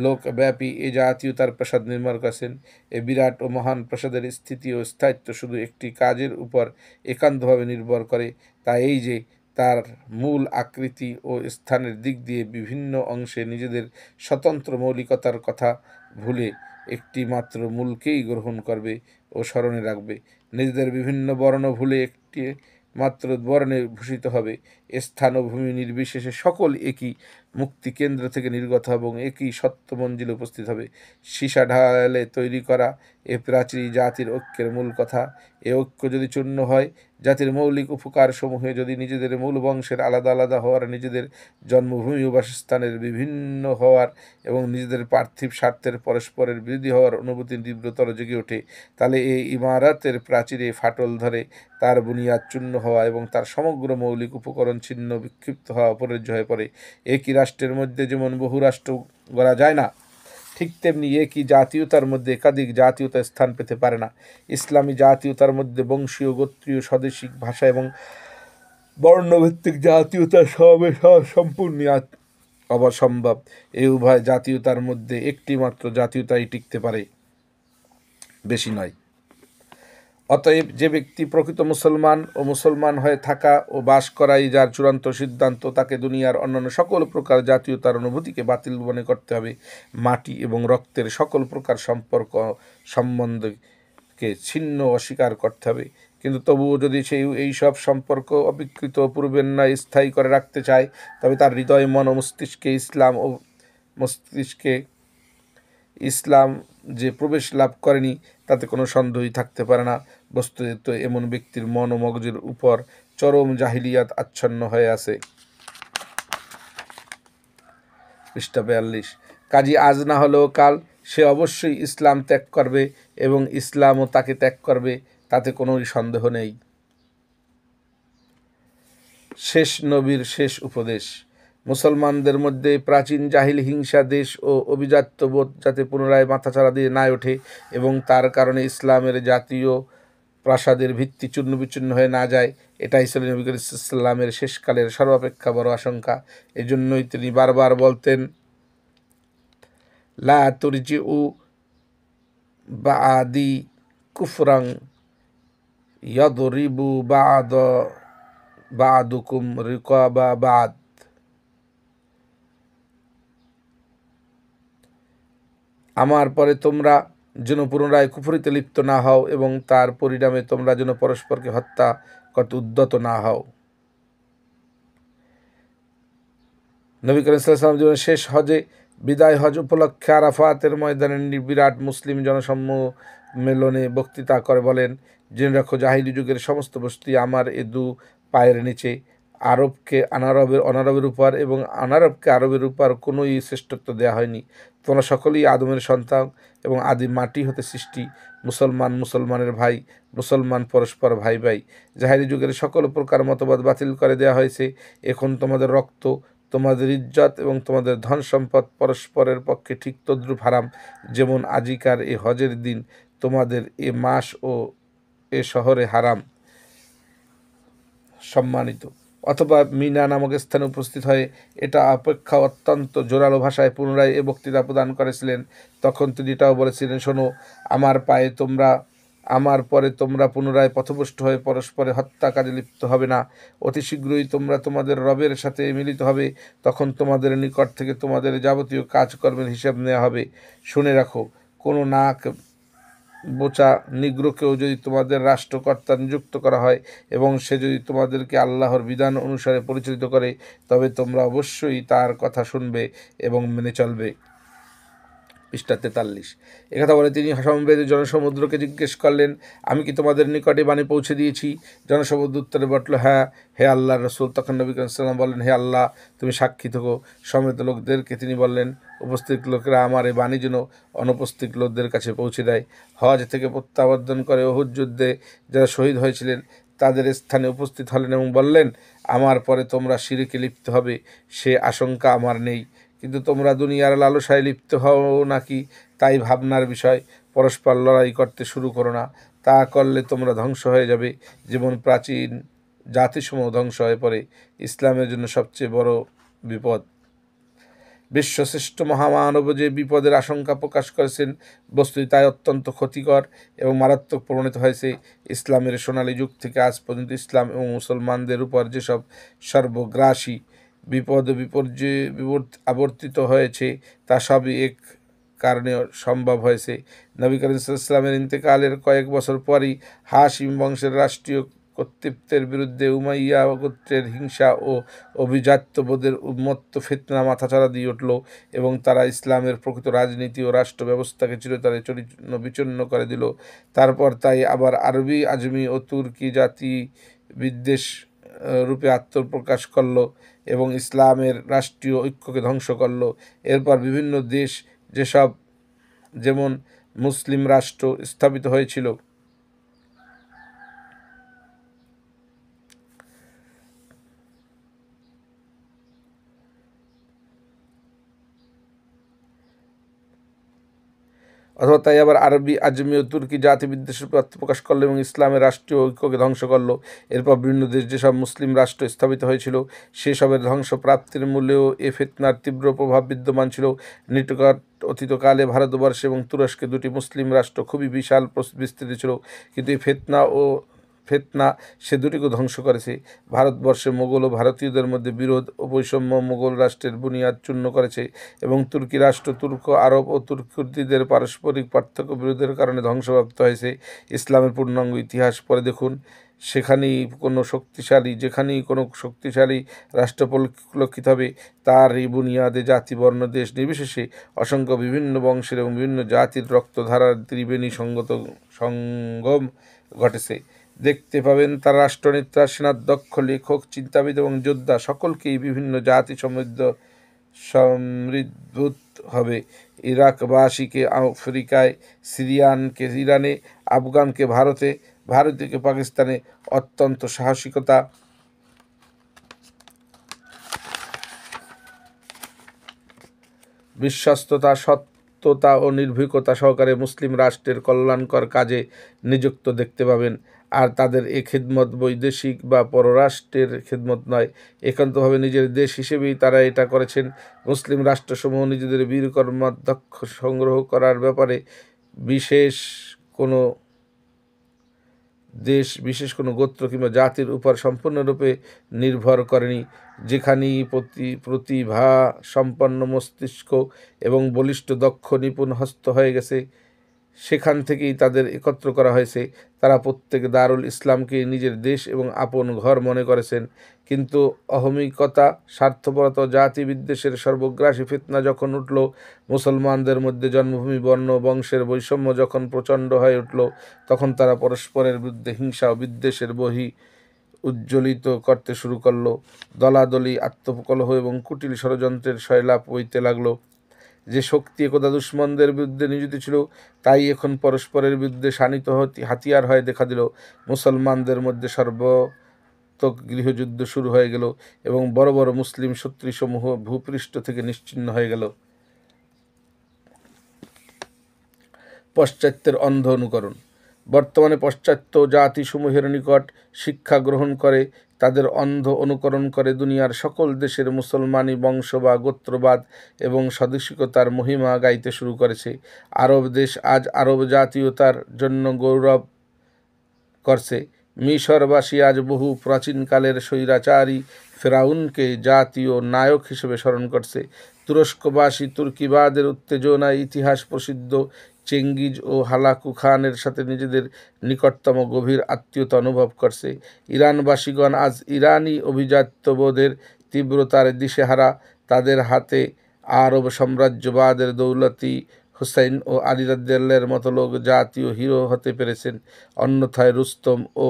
লোকব্যাপী এ জাতীয়তার প্রাসাদ নির্মাণ করেছেন। এ বিরাট ও মহান প্রাসাদের স্থিতি ও স্থায়িত্ব শুধু একটি কাজের উপর একান্তভাবে নির্ভর করে, তা এই যে তার মূল আকৃতি ও স্থানের দিক দিয়ে বিভিন্ন অংশে নিজেদের স্বতন্ত্র মৌলিকতার কথা ভুলে একটি মাত্র মূলকেই গ্রহণ করবে ও স্মরণে রাখবে, নিজেদের বিভিন্ন বর্ণ ভুলে একটি মাত্র বর্ণে ভূষিত হবে। স্থান ও ভূমি নির্বিশেষে সকল একই মুক্তি কেন্দ্র থেকে নির্গত এবং একই সত্য মঞ্জিলে উপস্থিত হবে। সীসা ঢালে তৈরি করা এ প্রাচীর জাতির ঐক্যের মূল কথা। এ ঐক্য যদি চূর্ণ হয়, জাতির মৌলিক উপকারসমূহে যদি নিজেদের মূল বংশের আলাদা আলাদা হওয়ার, নিজেদের জন্মভূমি ও বাসস্থানের বিভিন্ন হওয়ার এবং নিজেদের পার্থিব স্বার্থের পরস্পরের বিরোধী হওয়ার অনুভূতি তীব্রতর জেগে ওঠে, তাহলে এই ইমারতের প্রাচীরে ফাটল ধরে, তার বুনিয়াদ চূর্ণ হওয়া এবং তার সমগ্র মৌলিক উপকরণ ছিন্ন বিক্ষিপ্ত হওয়া অপরিহার্য হয়ে পড়ে। একই রাষ্ট্রের মধ্যে যেমন বহু রাষ্ট্র গড়া যায় না, ঠিক তেমনি একই জাতীয়তার মধ্যে একাধিক জাতীয়তা স্থান পেতে পারে না। ইসলামী জাতীয়তার মধ্যে বংশীয়, গোত্রীয়, স্বদেশিক, ভাষা এবং বর্ণভিত্তিক জাতীয়তার সমাবেশ হওয়া সম্পূর্ণ অবসম্ভব। এই উভয় জাতীয়তার মধ্যে একটি মাত্র জাতীয়তাই টিকতে পারে, বেশি নয়। অতএব যে ব্যক্তি প্রকৃত মুসলমান ও মুসলমান হয়ে থাকা ও বাস করাই যার চূড়ান্ত সিদ্ধান্ত, তাকে দুনিয়ার অন্যান্য সকল প্রকার জাতীয়তার অনুভূতিকে বাতিল মনে করতে হবে। মাটি এবং রক্তের সকল প্রকার সম্পর্ক সম্বন্ধকে ছিন্ন অস্বীকার করতে হবে। কিন্তু তবুও যদি এইসব সম্পর্ক অবিকৃত পূর্বের ন্যায় স্থায়ী করে রাখতে চায়, তবে তার হৃদয়, মন ও মস্তিষ্কে ইসলাম যে প্রবেশ লাভ করেনি তাতে কোনো সন্দেহই থাকতে পারে না। বস্তুত এমন ব্যক্তির মন ও মগজের উপর চরম জাহিলিয়াত আচ্ছন্ন হয়ে আছে। পৃষ্ঠা 42। কাজী আজ না হলেও কাল সে অবশ্যই ইসলাম ত্যাগ করবে এবং ইসলামও তাকে ত্যাগ করবে, তাতে কোনো সন্দেহ নেই। শেষ নবীর শেষ উপদেশ। মুসলমানদের মধ্যে প্রাচীন জাহিল হিংসা, দেশ ও অভিজাত্যবোধ যাতে পুনরায় মাথাচাড়া দিয়ে না ওঠে এবং তার কারণে ইসলামের জাতীয় প্রাসাদের ভিত্তি চূর্ণ বিচূর্ণ হয়ে না যায়, এটাই ছিল নবী করিম সাল্লাল্লাহু আলাইহি ওয়াসাল্লামের শেষকালের সর্বাপেক্ষা বড় আশঙ্কা। এজন্যই তিনি বারবার বলতেন, লা তুরজিউ বা'দি কুফরান ইয়াদরিবু বা'দুকুম রিকাবা বা'দ। আমার পরে তোমরা যেন পুনরায় কুফরিতে লিপ্ত না হও এবং তার পরিণামে তোমরা যেন পরস্পরকে হত্যা করতে উদ্যত না হও। নবী করিম সাল্লাল্লাহু আলাইহি ওয়াসাল্লাম জীবনের শেষ হজে বিদায় হজ উপলক্ষে আরাফাতের ময়দানে বিরাট মুসলিম জনসম্মেলনে বক্তৃতা করে বলেন, জেনে রাখো জাহিলি যুগের সমস্ত বস্তু আমার এ দু পায়ের নিচে। আরবকে অনারবের উপর এবং অনারবকে আরবের উপর কোনোই শ্রেষ্ঠত্ব দেওয়া হয়নি। তোমরা সকলেই আদমের সন্তান এবং আদি মাটি হতে সৃষ্টি। মুসলমান মুসলমানের ভাই, মুসলমান পরস্পর ভাই ভাই। জাহিলি যুগের সকল প্রকার মতবাদ বাতিল করে দেওয়া হয়েছে। এখন তোমাদের রক্ত, তোমাদের ইজ্জত এবং তোমাদের ধন সম্পদ পরস্পরের পক্ষে ঠিক তদ্রূপ হারাম, যেমন আজিকার এ হজের দিন তোমাদের এ মাস ও এ শহরে হারাম সম্মানিত। অথবা মিনা নামক স্থানে উপস্থিত হয়ে এটা অপেক্ষা অত্যন্ত জোরালো ভাষায় পুনরায় এ বক্তৃতা প্রদান করেছিলেন, তখন তিনি এটাও বলেছিলেন, শোনো, আমার পরে তোমরা পুনরায় পথভ্রষ্ট হয়ে পরস্পরে হত্যা কাজে লিপ্ত হবে না। অতি শীঘ্রই তোমরা তোমাদের রবের সাথে মিলিত হবে, তখন তোমাদের নিকট থেকে তোমাদের যাবতীয় কাজকর্মের হিসাব নেওয়া হবে। শুনে রাখো, কোনো নাক বোচা নিগ্রোকেও যদি তোমাদের রাষ্ট্রকর্তা নিযুক্ত করা হয় এবং সে যদি তোমাদেরকে আল্লাহর বিধান অনুসারে পরিচালিত করে, তবে তোমরা অবশ্যই তার কথা শুনবে এবং মেনে চলবে। পৃষ্ঠা 43। একথা বলে তিনি সমবেত জনসমুদ্রকে জিজ্ঞেস করলেন, আমি কি তোমাদের নিকটে বাণী পৌঁছে দিয়েছি? জনসমুদ্র উত্তরে বলল, হ্যাঁ হে আল্লাহর রসুল। তখন নবী করিম সাল্লাল্লাহু আলাইহি ওয়াসাল্লাম বললেন, হে আল্লাহ, তুমি সাক্ষী থাকো। সমবেত লোকদেরকে তিনি বললেন, উপস্থিত লোকেরা আমার এই বাণী যেন অনুপস্থিত লোকদের কাছে পৌঁছে দেয়। হজ থেকে প্রত্যাবর্তন করে উহুদ যুদ্ধে যারা শহীদ হয়েছিলেন তাদের স্থানে উপস্থিত হলেন এবং বললেন, আমার পরে তোমরা শিরকে লিপ্ত হবে সে আশঙ্কা আমার নেই, কিন্তু তোমরা দুনিয়ার লালসায় লিপ্ত হও নাকি তাই ভাবনার বিষয়। পরস্পর লড়াই করতে শুরু করো না, তা করলে তোমরা ধ্বংস হয়ে যাবে, যেমন প্রাচীন জাতিসমূহ ধ্বংস হয়ে পড়ে। ইসলামের জন্য সবচেয়ে বড় বিপদ। বিশ্বশ্রেষ্ঠ মহামানব যে বিপদের আশঙ্কা প্রকাশ করেছেন, বস্তুত তাই অত্যন্ত ক্ষতিকর এবং মারাত্মক প্রমাণিত হয়েছে। ইসলামের সোনালী যুগ থেকে আজ পর্যন্ত ইসলাম এবং মুসলমানদের উপর যেসব সর্বগ্রাসী বিপদ বিপর্যয় আবর্তিত হয়েছে তা সবই এক কারণে সম্ভব হয়েছে। নবী করিম সাল্লাল্লাহু আলাইহি ওয়াসাল্লামের ইন্তেকালের কয়েক বছর পরই হাশিম বংশের রাষ্ট্রীয় কর্তৃত্বের বিরুদ্ধে উমাইয়া গোত্রের হিংসা ও অভিজাত্যবোধের উন্মত্ত ফিতনা মাথাচাড়া দিয়ে উঠল এবং তারা ইসলামের প্রকৃত রাজনীতি ও রাষ্ট্র ব্যবস্থাকে চিরতরে বিচ্ছিন্ন করে দিল। তারপর তাই আবার আরবি, আজমি ও তুর্কি জাতি বিদ্বেষ রূপে আত্মপ্রকাশ করল এবং ইসলামের রাষ্ট্রীয় ঐক্যকে ধ্বংস করল। এরপর বিভিন্ন দেশ যেমন মুসলিম রাষ্ট্র স্থাপিত হয়েছিল, অথবা তাই আবার আরবি, আজমি ও তুর্কি জাতি বিদ্বেষের প্রকাশ করলো এবং ইসলামের রাষ্ট্রীয় ঐক্যকে ধ্বংস করলো। এরপর বিভিন্ন দেশ যেসব মুসলিম রাষ্ট্র স্থাপিত হয়েছিল সেসবের ধ্বংস প্রাপ্তির মূলেও এ ফিতনার তীব্র প্রভাব বিদ্যমান ছিল। নিকট অতীতকালে ভারতবর্ষ এবং তুরস্কে দুটি মুসলিম রাষ্ট্র খুবই বিশাল বিস্তৃত ছিল, কিন্তু এই ফিতনা সে দুটিকে ধ্বংস করেছে। ভারতবর্ষে মোগল ও ভারতীয়দের মধ্যে বিরোধ ও বৈষম্য মোগল রাষ্ট্রের বুনিয়াদ চূর্ণ করেছে এবং তুর্কি রাষ্ট্র তুর্ক আরব ও তুর্কিদের পারস্পরিক পার্থক্য বিরোধের কারণে ধ্বংসপ্রাপ্ত হয়েছে। ইসলামের পূর্ণাঙ্গ ইতিহাস পরে দেখুন। যেখানেই কোনো শক্তিশালী রাষ্ট্র পরিলক্ষিত হবে তার এই বুনিয়াদে জাতি, বর্ণ, দেশ নির্বিশেষে অসংখ্য বিভিন্ন বংশের এবং বিভিন্ন জাতির রক্তধারার ত্রিবেণী সঙ্গম ঘটেছে। দেখতে পাবেন তার রাষ্ট্রনেতা, সেনাধ্যক্ষ, লেখক, চিন্তাবিদ এবং যোদ্ধা সকলকেই বিভিন্ন জাতি সমৃদ্ধ হবে। ইরাকবাসীকে আফ্রিকায়, সিরিয়ানকে ইরানে, আফগানকে ভারতে, ভারতীয়কে পাকিস্তানে অত্যন্ত সাহসিকতা, বিশ্বস্ততা, সত্যতা ও নির্ভীকতা সহকারে মুসলিম রাষ্ট্রের কল্যাণকর কাজে নিযুক্ত দেখতে পাবেন। আর তাদের এ খিদমত বৈদেশিক বা পররাষ্ট্রের খিদমত নয়, একান্তভাবে নিজের দেশ হিসেবেই তারা এটা করেছেন। মুসলিম রাষ্ট্রসমূহ নিজেদের বীর কর্মাধ্যক্ষ সংগ্রহ করার ব্যাপারে বিশেষ কোনো দেশ, বিশেষ কোনো গোত্র কিংবা জাতির উপর সম্পূর্ণরূপে নির্ভর করেনি। যেখানেই প্রতিভা সম্পন্ন মস্তিষ্ক এবং বলিষ্ঠ দক্ষ নিপুণ হস্ত হয়ে গেছে সেখান থেকেই তাদের একত্র করা হয়েছে। তারা প্রত্যেকে দারুল ইসলামকে নিজের দেশ এবং আপন ঘর মনে করেছেন। কিন্তু অহমিকতা, স্বার্থপরতা, জাতি বিদ্বেষের সর্বগ্রাসী ফিতনা যখন উঠল, মুসলমানদের মধ্যে জন্মভূমি, বর্ণ, বংশের বৈষম্য যখন প্রচণ্ড হয়ে উঠল, তখন তারা পরস্পরের বিরুদ্ধে হিংসা ও বিদ্বেষের বহি উজ্জ্বলিত করতে শুরু করলো। দলাদলি, আত্মকলহ এবং কুটিল ষড়যন্ত্রের সয়লাপ বইতে লাগলো। যে শক্তি একদা দুশ্মনদের বিরুদ্ধে নিয়োজিত ছিল তাই এখন পরস্পরের বিরুদ্ধে শানিত হাতিয়ার হয়ে দেখা দিল। মুসলমানদের মধ্যে সর্বাত্মক গৃহযুদ্ধ শুরু হয়ে গেল এবং বড় বড় মুসলিম শত্রুসমূহ ভূপৃষ্ঠ থেকে নিশ্চিহ্ন হয়ে গেল। পাশ্চাত্যের অন্ধ অনুকরণ। বর্তমানে পাশ্চাত্য জাতিসমূহের নিকট শিক্ষা গ্রহণ করে তাদের অন্ধ অনুকরণ করে দুনিয়ার সকল দেশের মুসলমানি বংশ বা গোত্রবাদ এবং স্বদেশিকতার মহিমা গাইতে শুরু করেছে। আরব দেশ আজ আরব জাতীয়তার জন্য গৌরব করছে। মিশরবাসী আজ বহু প্রাচীনকালের স্বৈরাচারী ফেরাউনকে জাতীয় নায়ক হিসেবে স্মরণ করছে। তুরস্কবাসী তুর্কিবাদের উত্তেজনায় ইতিহাস প্রসিদ্ধ চেঙ্গিজ ও হালাকু খানের সাথে নিজেদের নিকটতম গভীর আত্মীয়তা অনুভব করছে। ইরানবাসীগণ আজ ইরানি অভিজাত্যবোধের তীব্রতার দিশেহারা। তাদের হাতে আরব সাম্রাজ্যবাদের দৌলতি হুসাইন ও আলী রাদিয়াল্লাহর মতো লোক জাতীয় হিরো হতে পেরেছেন। অন্যথায় রুস্তম ও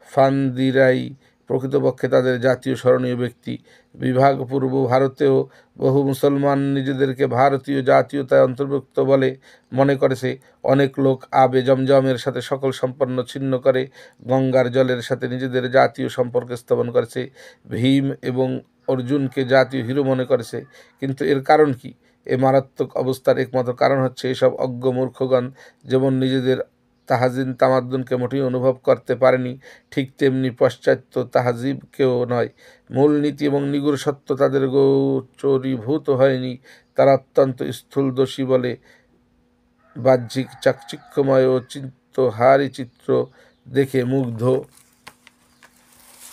ফান্দিরাই প্রকৃতপক্ষে তাদের জাতীয় স্মরণীয় ব্যক্তি। বিভাগপূর্ব ভারতেও বহু মুসলমান নিজেদেরকে ভারতীয় জাতীয়তায় অন্তর্ভুক্ত বলে মনে করেছে। অনেক লোক আবে জমজমের সাথে সকল সম্পন্ন ছিন্ন করে গঙ্গার জলের সাথে নিজেদের জাতীয় সম্পর্ক স্থাপন করেছে। ভীম এবং অর্জুনকে জাতীয় হিরো মনে করেছে। কিন্তু এর কারণ কি? এ মারাত্মক অবস্থার একমাত্র কারণ হচ্ছে এসব অজ্ঞ মূর্খগণ যেমন নিজেদের তাহাজিন তামাদ্দুনকে মোটেই অনুভব করতে পারেনি, ঠিক তেমনি পাশ্চাত্য তাহাজিবকেও নয়। মূলনীতি এবং নিগুড় সত্য তাদের গোচরীভূত হয়নি। তারা অত্যন্ত স্থূলদোষী বলে বাহ্যিক চাকচিক্যময় ও চিত্তহারী চিত্র দেখে মুগ্ধ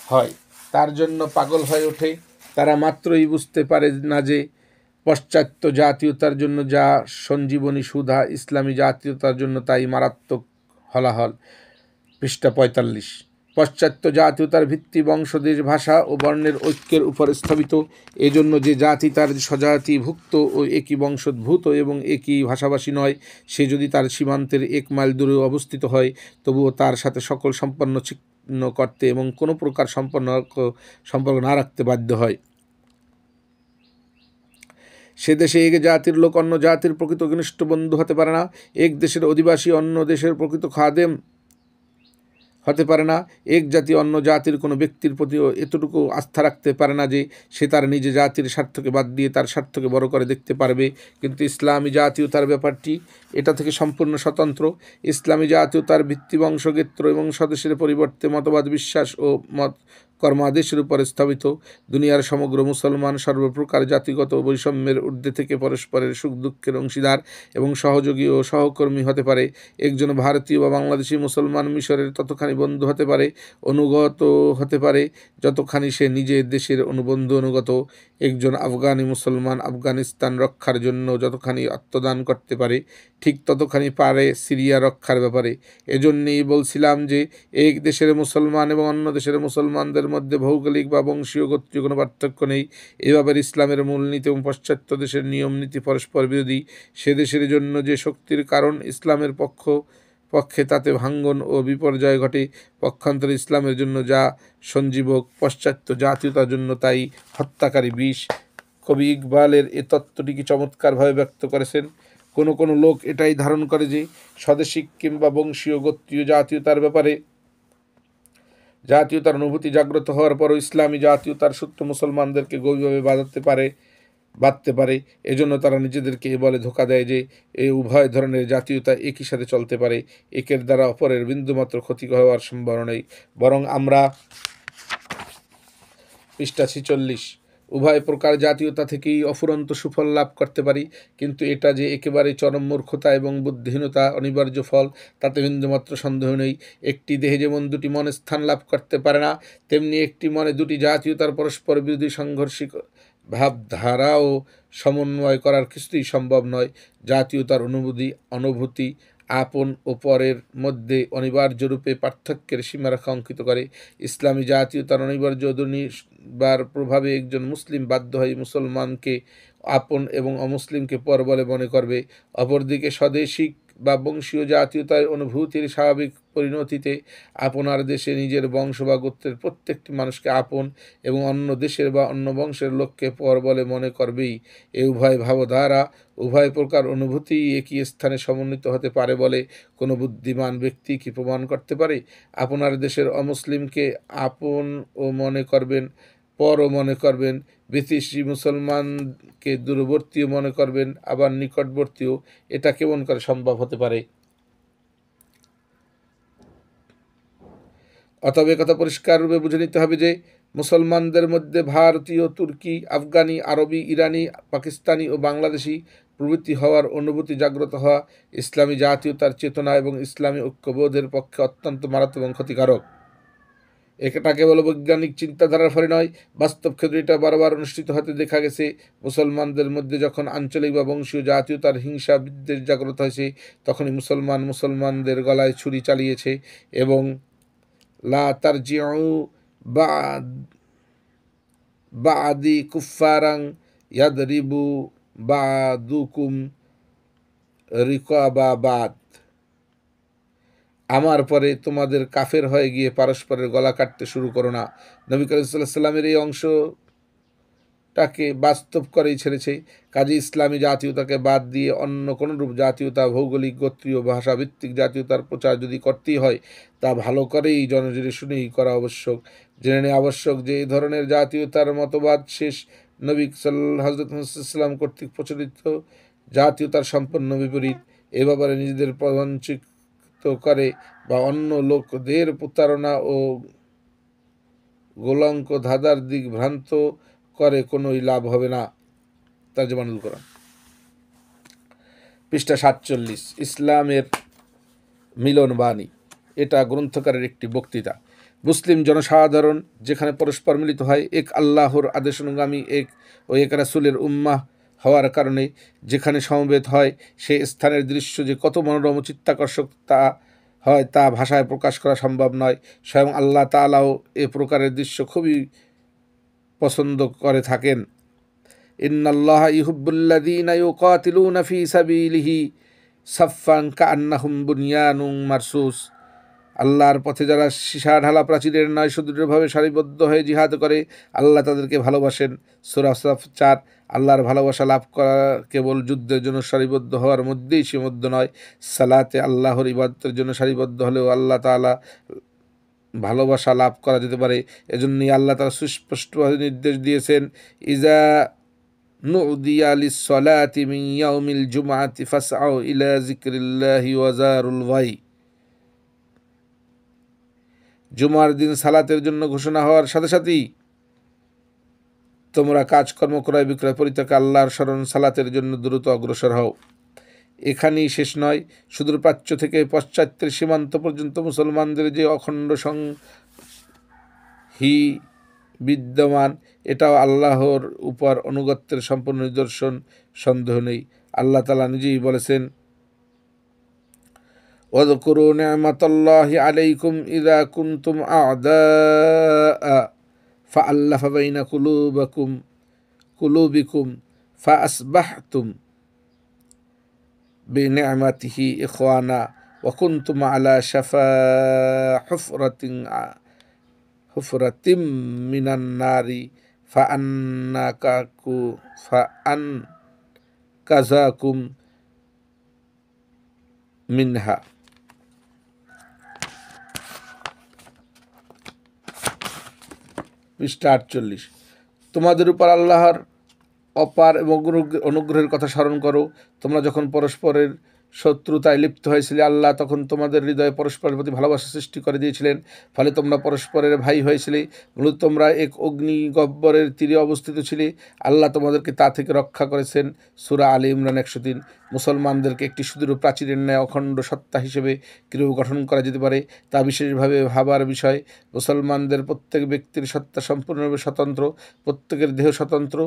হয়, তার জন্য পাগল হয়ে ওঠে। তারা মাত্রই বুঝতে পারে না যে পাশ্চাত্য জাতীয়তার জন্য যা সঞ্জীবনী সুধা, ইসলামী জাতীয়তার জন্য তাই মারাত্মক হলাহল। পৃষ্ঠা 45। পাশ্চাত্য জাতীয়তার ভিত্তি বংশদেশ, ভাষা ও বর্ণের ঐক্যের উপর স্থাপিত। এজন্য যে জাতি তার স্বজাতিভুক্ত ও একই বংশোদ্ভূত এবং একই ভাষাভাষী নয়, সে যদি তার সীমান্তের 1 মাইল দূরেও অবস্থিত হয়, তবুও তার সাথে সকল সম্পন্ন ছিন্ন করতে এবং কোনো প্রকার সম্পর্ক না রাখতে বাধ্য হয়। সে দেশে এক জাতির লোক অন্য জাতির প্রকৃত ঘনিষ্ঠ বন্ধু হতে পারে না। এক দেশের অধিবাসী অন্য দেশের প্রকৃত খাদেম হতে পারে না। এক জাতি অন্য জাতির কোনো ব্যক্তির প্রতিও এতটুকু আস্থা রাখতে পারে না যে সে তার নিজ জাতির স্বার্থকে বাদ দিয়ে তার স্বার্থকে বড় করে দেখতে পারবে। কিন্তু ইসলামী জাতীয়তার ব্যাপারটি এটা থেকে সম্পূর্ণ স্বতন্ত্র। ইসলামী জাতীয়তার ভিত্তি বংশগোত্র এবং স্বদেশের পরিবর্তে মতবাদ, বিশ্বাস ও কর্মাদেশের উপর স্থাপিত। দুনিয়ার সমগ্র মুসলমান সর্বপ্রকার জাতিগত বৈষম্যের ঊর্ধ্বে থেকে পরস্পরের সুখ দুঃখের অংশীদার এবং সহযোগী ও সহকর্মী হতে পারে। একজন ভারতীয় বা বাংলাদেশি মুসলমান মিশরের ততখানি বন্ধু হতে পারে, অনুগত হতে পারে, যতখানি সে নিজের দেশের অনুবন্ধু অনুগত। একজন আফগানি মুসলমান আফগানিস্তান রক্ষার জন্য যতখানি আত্মদান করতে পারে, ঠিক ততখানি পারে সিরিয়া রক্ষার ব্যাপারে। এজন্যই বলছিলাম যে এক দেশের মুসলমান এবং অন্য দেশের মুসলমানদের মধ্যে ভৌগোলিক বা বংশীয় গোত্রীয় কোনো পার্থক্য নেই। এভাবে ইসলামের মূলনীতি এবং পাশ্চাত্য দেশের নিয়ম নীতি পরস্পর বিরোধী। সে দেশের জন্য যে শক্তির কারণ ইসলামের পক্ষে তাতে ভাঙ্গন ও বিপর্যয় ঘটে, পক্ষান্তরে ইসলামের জন্য যা সঞ্জীবক পাশ্চাত্য জাতীয়তার জন্য তাই হত্যাকারী বিষ। কবি ইকবালের এ তত্ত্বটিকে চমৎকারভাবে ব্যক্ত করেছেন। কোনো লোক এটাই ধারণ করে যে স্বদেশিক কিংবা বংশীয় গোত্রীয় জাতীয়তার ব্যাপারে জাতীয়তার অনুভূতি জাগ্রত হওয়ার পরও ইসলামী জাতীয়তার সূত্র মুসলমানদেরকে গভীরভাবে বাঁধতে পারে। এজন্য তারা নিজেদেরকে এ বলে ধোঁকা দেয় যে এই উভয় ধরনের জাতীয়তা একই সাথে চলতে পারে, একের দ্বারা অপরের বিন্দুমাত্র ক্ষতি হওয়ার সম্ভাবনা নেই। বরং আমরা পৃষ্ঠা 46 উভয় প্রকার জাতীয়তা থেকেই অফুরন্ত সুফল লাভ করতে পারি। কিন্তু এটা যে একেবারে চরম মূর্খতা এবং বুদ্ধিহীনতা অনিবার্য ফল, তাতে বিন্দুমাত্র সন্দেহ নেই। একটি দেহে যেমন দুটি মনে স্থান লাভ করতে পারে না, তেমনি একটি মনে দুটি জাতীয়তার পরস্পর বিরোধী সংঘর্ষিক ভাবধারা ও সমন্বয় করার কিছুতেই সম্ভব নয়। জাতীয়তার অনুভূতি আপন ও পরের মধ্যে অনিবার্যরূপে পার্থক্যের সীমারেখা অঙ্কিত করে। ইসলামী জাতীয়তার অনিবার্য দুর্নিবার প্রভাবে একজন মুসলিম বাধ্য হয়ে মুসলমানকে আপন এবং অমুসলিমকে পর বলে মনে করবে। অপরদিকে স্বদেশিক বা বংশীয় জাতীয়তার অনুভূতির স্বাভাবিক পরিণতিতে আপনার দেশে নিজের বংশ বা গোত্রের প্রত্যেকটি মানুষকে আপন এবং অন্য দেশের বা অন্য বংশের লোককে পর বলে মনে করবেই। এ উভয় ভাবধারা, উভয় প্রকার অনুভূতি একই স্থানে সমন্বিত হতে পারে বলে কোনো বুদ্ধিমান ব্যক্তি কি প্রমাণ করতে পারে? আপনার দেশের অমুসলিমকে আপন ও মনে করবেন, পরও মনে করবেন, বিদেশি মুসলমানকে দূরবর্তীও মনে করবেন, আবার নিকটবর্তীও। এটা কেমন করে সম্ভব হতে পারে? অতএব কথা পরিষ্কাররূপে বুঝে নিতে হবে যে মুসলমানদের মধ্যে ভারতীয়, তুর্কি, আফগানি, আরবি, ইরানি, পাকিস্তানি ও বাংলাদেশি প্রভৃতি হওয়ার অনুভূতি জাগ্রত হওয়া ইসলামী জাতীয়তার চেতনা এবং ইসলামী ঐক্যবোধের পক্ষে অত্যন্ত মারাত্মক এবং ক্ষতিকারক। এটা কেবল বৈজ্ঞানিক চিন্তাধারার ফলে নয়, বাস্তব ক্ষেত্রে এটা বারবার অনুষ্ঠিত হতে দেখা গেছে। মুসলমানদের মধ্যে যখন আঞ্চলিক বা বংশীয় জাতীয়তার হিংসা বিদ্বেষ জাগ্রত হয়েছে, তখনই মুসলমানদের গলায় ছুরি চালিয়েছে এবং লা তারজিউ বাদি কুফারাং ইয়াদরিবু বাদুকুম রিকাবা বাদ, আমার পরে তোমাদের কাফের হয়ে গিয়ে পারস্পরের গলা কাটতে শুরু করো না। নবী করিম সাল্লাল্লাহু আলাইহি ওয়াসাল্লামের এই অংশটাকে বাস্তব করেই ছেড়েছে। কাজে ইসলামী জাতীয়তাকে বাদ দিয়ে অন্য কোনরূপ জাতীয়তা, ভৌগোলিক, গোত্রীয়, ভাষাভিত্তিক জাতীয়তার প্রচার যদি করতেই হয়, তা ভালো করেই জনজনে শুনেই করা আবশ্যক। জেনে নেওয়া আবশ্যক যে এই ধরনের জাতীয়তার মতবাদ শেষ নবী হযরত মুহাম্মদ সাল্লাল্লাহু আলাইহি কর্তৃক প্রচলিত জাতীয়তার সম্পূর্ণ বিপরীত। এ ব্যাপারে নিজেদের প্রবঞ্চিত করে বা অন্য লোকদের প্রতারণা ও গোলঙ্ক ধাঁধার দিক ভ্রান্ত করে কোনোই লাভ হবে না। তারজমানুল কোরআন, পৃষ্ঠা 47, ইসলামের মিলন বাণী। এটা গ্রন্থকারের একটি বক্তৃতা। মুসলিম জনসাধারণ যেখানে পরস্পর মিলিত হয় এক আল্লাহর আদেশানুগামী এক রাসূলের উম্মাহ হওয়ার কারণে যেখানে সমবেত হয়, সে স্থানের দৃশ্য যে কত মনোরম চিত্তাকর্ষক তা ভাষায় প্রকাশ করা সম্ভব নয়। স্বয়ং আল্লাহ তাআলাও এ প্রকারের দৃশ্য খুবই পছন্দ করে থাকেন। ইন্নাল্লাহা ইউহিব্বুল্লাযীনা ইউকাতিলুনা ফী সাবিলিহি সাফফান কাআন্নাহুম বুনয়ানুম মারসুস, আল্লাহর পথে যারা সীসা ঢালা প্রাচীরের নয় সুদৃঢ়ভাবে সারিবদ্ধ হয়ে জিহাদ করে, আল্লাহ তাদেরকে ভালোবাসেন। সূরা সাফ 4। আল্লাহর ভালোবাসা লাভ করা কেবল যুদ্ধের জন্য সারিবদ্ধ হওয়ার মধ্যেই সীমাবদ্ধ নয়, সালাতে আল্লাহর ইবাদতের জন্য সারিবদ্ধ হলেও আল্লাহ তাআলা ভালোবাসা লাভ করা যেতে পারে। এজন্যই আল্লাহ তাআলা সুস্পষ্টভাবে নির্দেশ দিয়েছেন, ইজা নুদিয়া লিস-সালাতি মিন ইয়াউমিল জুমআতি ফাসআউ ইলা যিকরিল্লাহি ওয়া যারুল বাই, জুমার দিন সালাতের জন্য ঘোষণা হওয়ার সাথে সাথেই তোমরা কাজকর্ম ক্রয় বিক্রয় পরিত্যাগ আল্লাহর স্মরণ সালাতের জন্য দ্রুত অগ্রসর হও। এখানেই শেষ নয়, সুদূর প্রাচ্য থেকে পাশ্চাত্যের সীমান্ত পর্যন্ত মুসলমানদের যে অখণ্ড সংহি বিদ্যমান, এটাও আল্লাহর উপর অনুগত্যের সম্পূর্ণ নিদর্শন, সন্দেহ নেই। আল্লাহ তাআলা নিজেই বলেছেন, ওয়াযকুরু নি'মাতাল্লাহি আলাইকুম ইযা কুনতুম আ'দাআ ফাআল্লাফা বাইনা কুলুবিকুম ফাআসবাহতুম বিনি'মাতিহি ইখওয়ানা ওয়া কুনতুম আলা শাফা হুফরাতিম মিনান নারি ফাআনকাযাকুম মিনহা। পৃষ্ঠা 48, তোমাদের উপর আল্লাহর অপার এবং অনুগ্রহের কথা স্মরণ করো। তোমরা যখন পরস্পরের শত্রুতায় লিপ্ত হয়েছিলে, আল্লাহ তখন তোমাদের হৃদয়ে পরস্পরের প্রতি ভালোবাসা সৃষ্টি করে দিয়েছিলেন, ফলে তোমরা পরস্পরের ভাই হয়েছিলে। মূলত তোমরা এক অগ্নিগহ্বরের তীরে অবস্থিত ছিলে, আল্লাহ তোমাদেরকে তা থেকে রক্ষা করেছেন। সূরা আলী ইমরান 103। মুসলমানদেরকে একটি সুদৃঢ় প্রাচীরের ন্যায় অখণ্ড সত্তা হিসেবে কীভাবে গঠন করা যেতে পারে তা বিশেষভাবে ভাবার বিষয়। মুসলমানদের প্রত্যেক ব্যক্তির সত্তা সম্পূর্ণভাবে স্বতন্ত্র, প্রত্যেকের দেহ স্বতন্ত্র,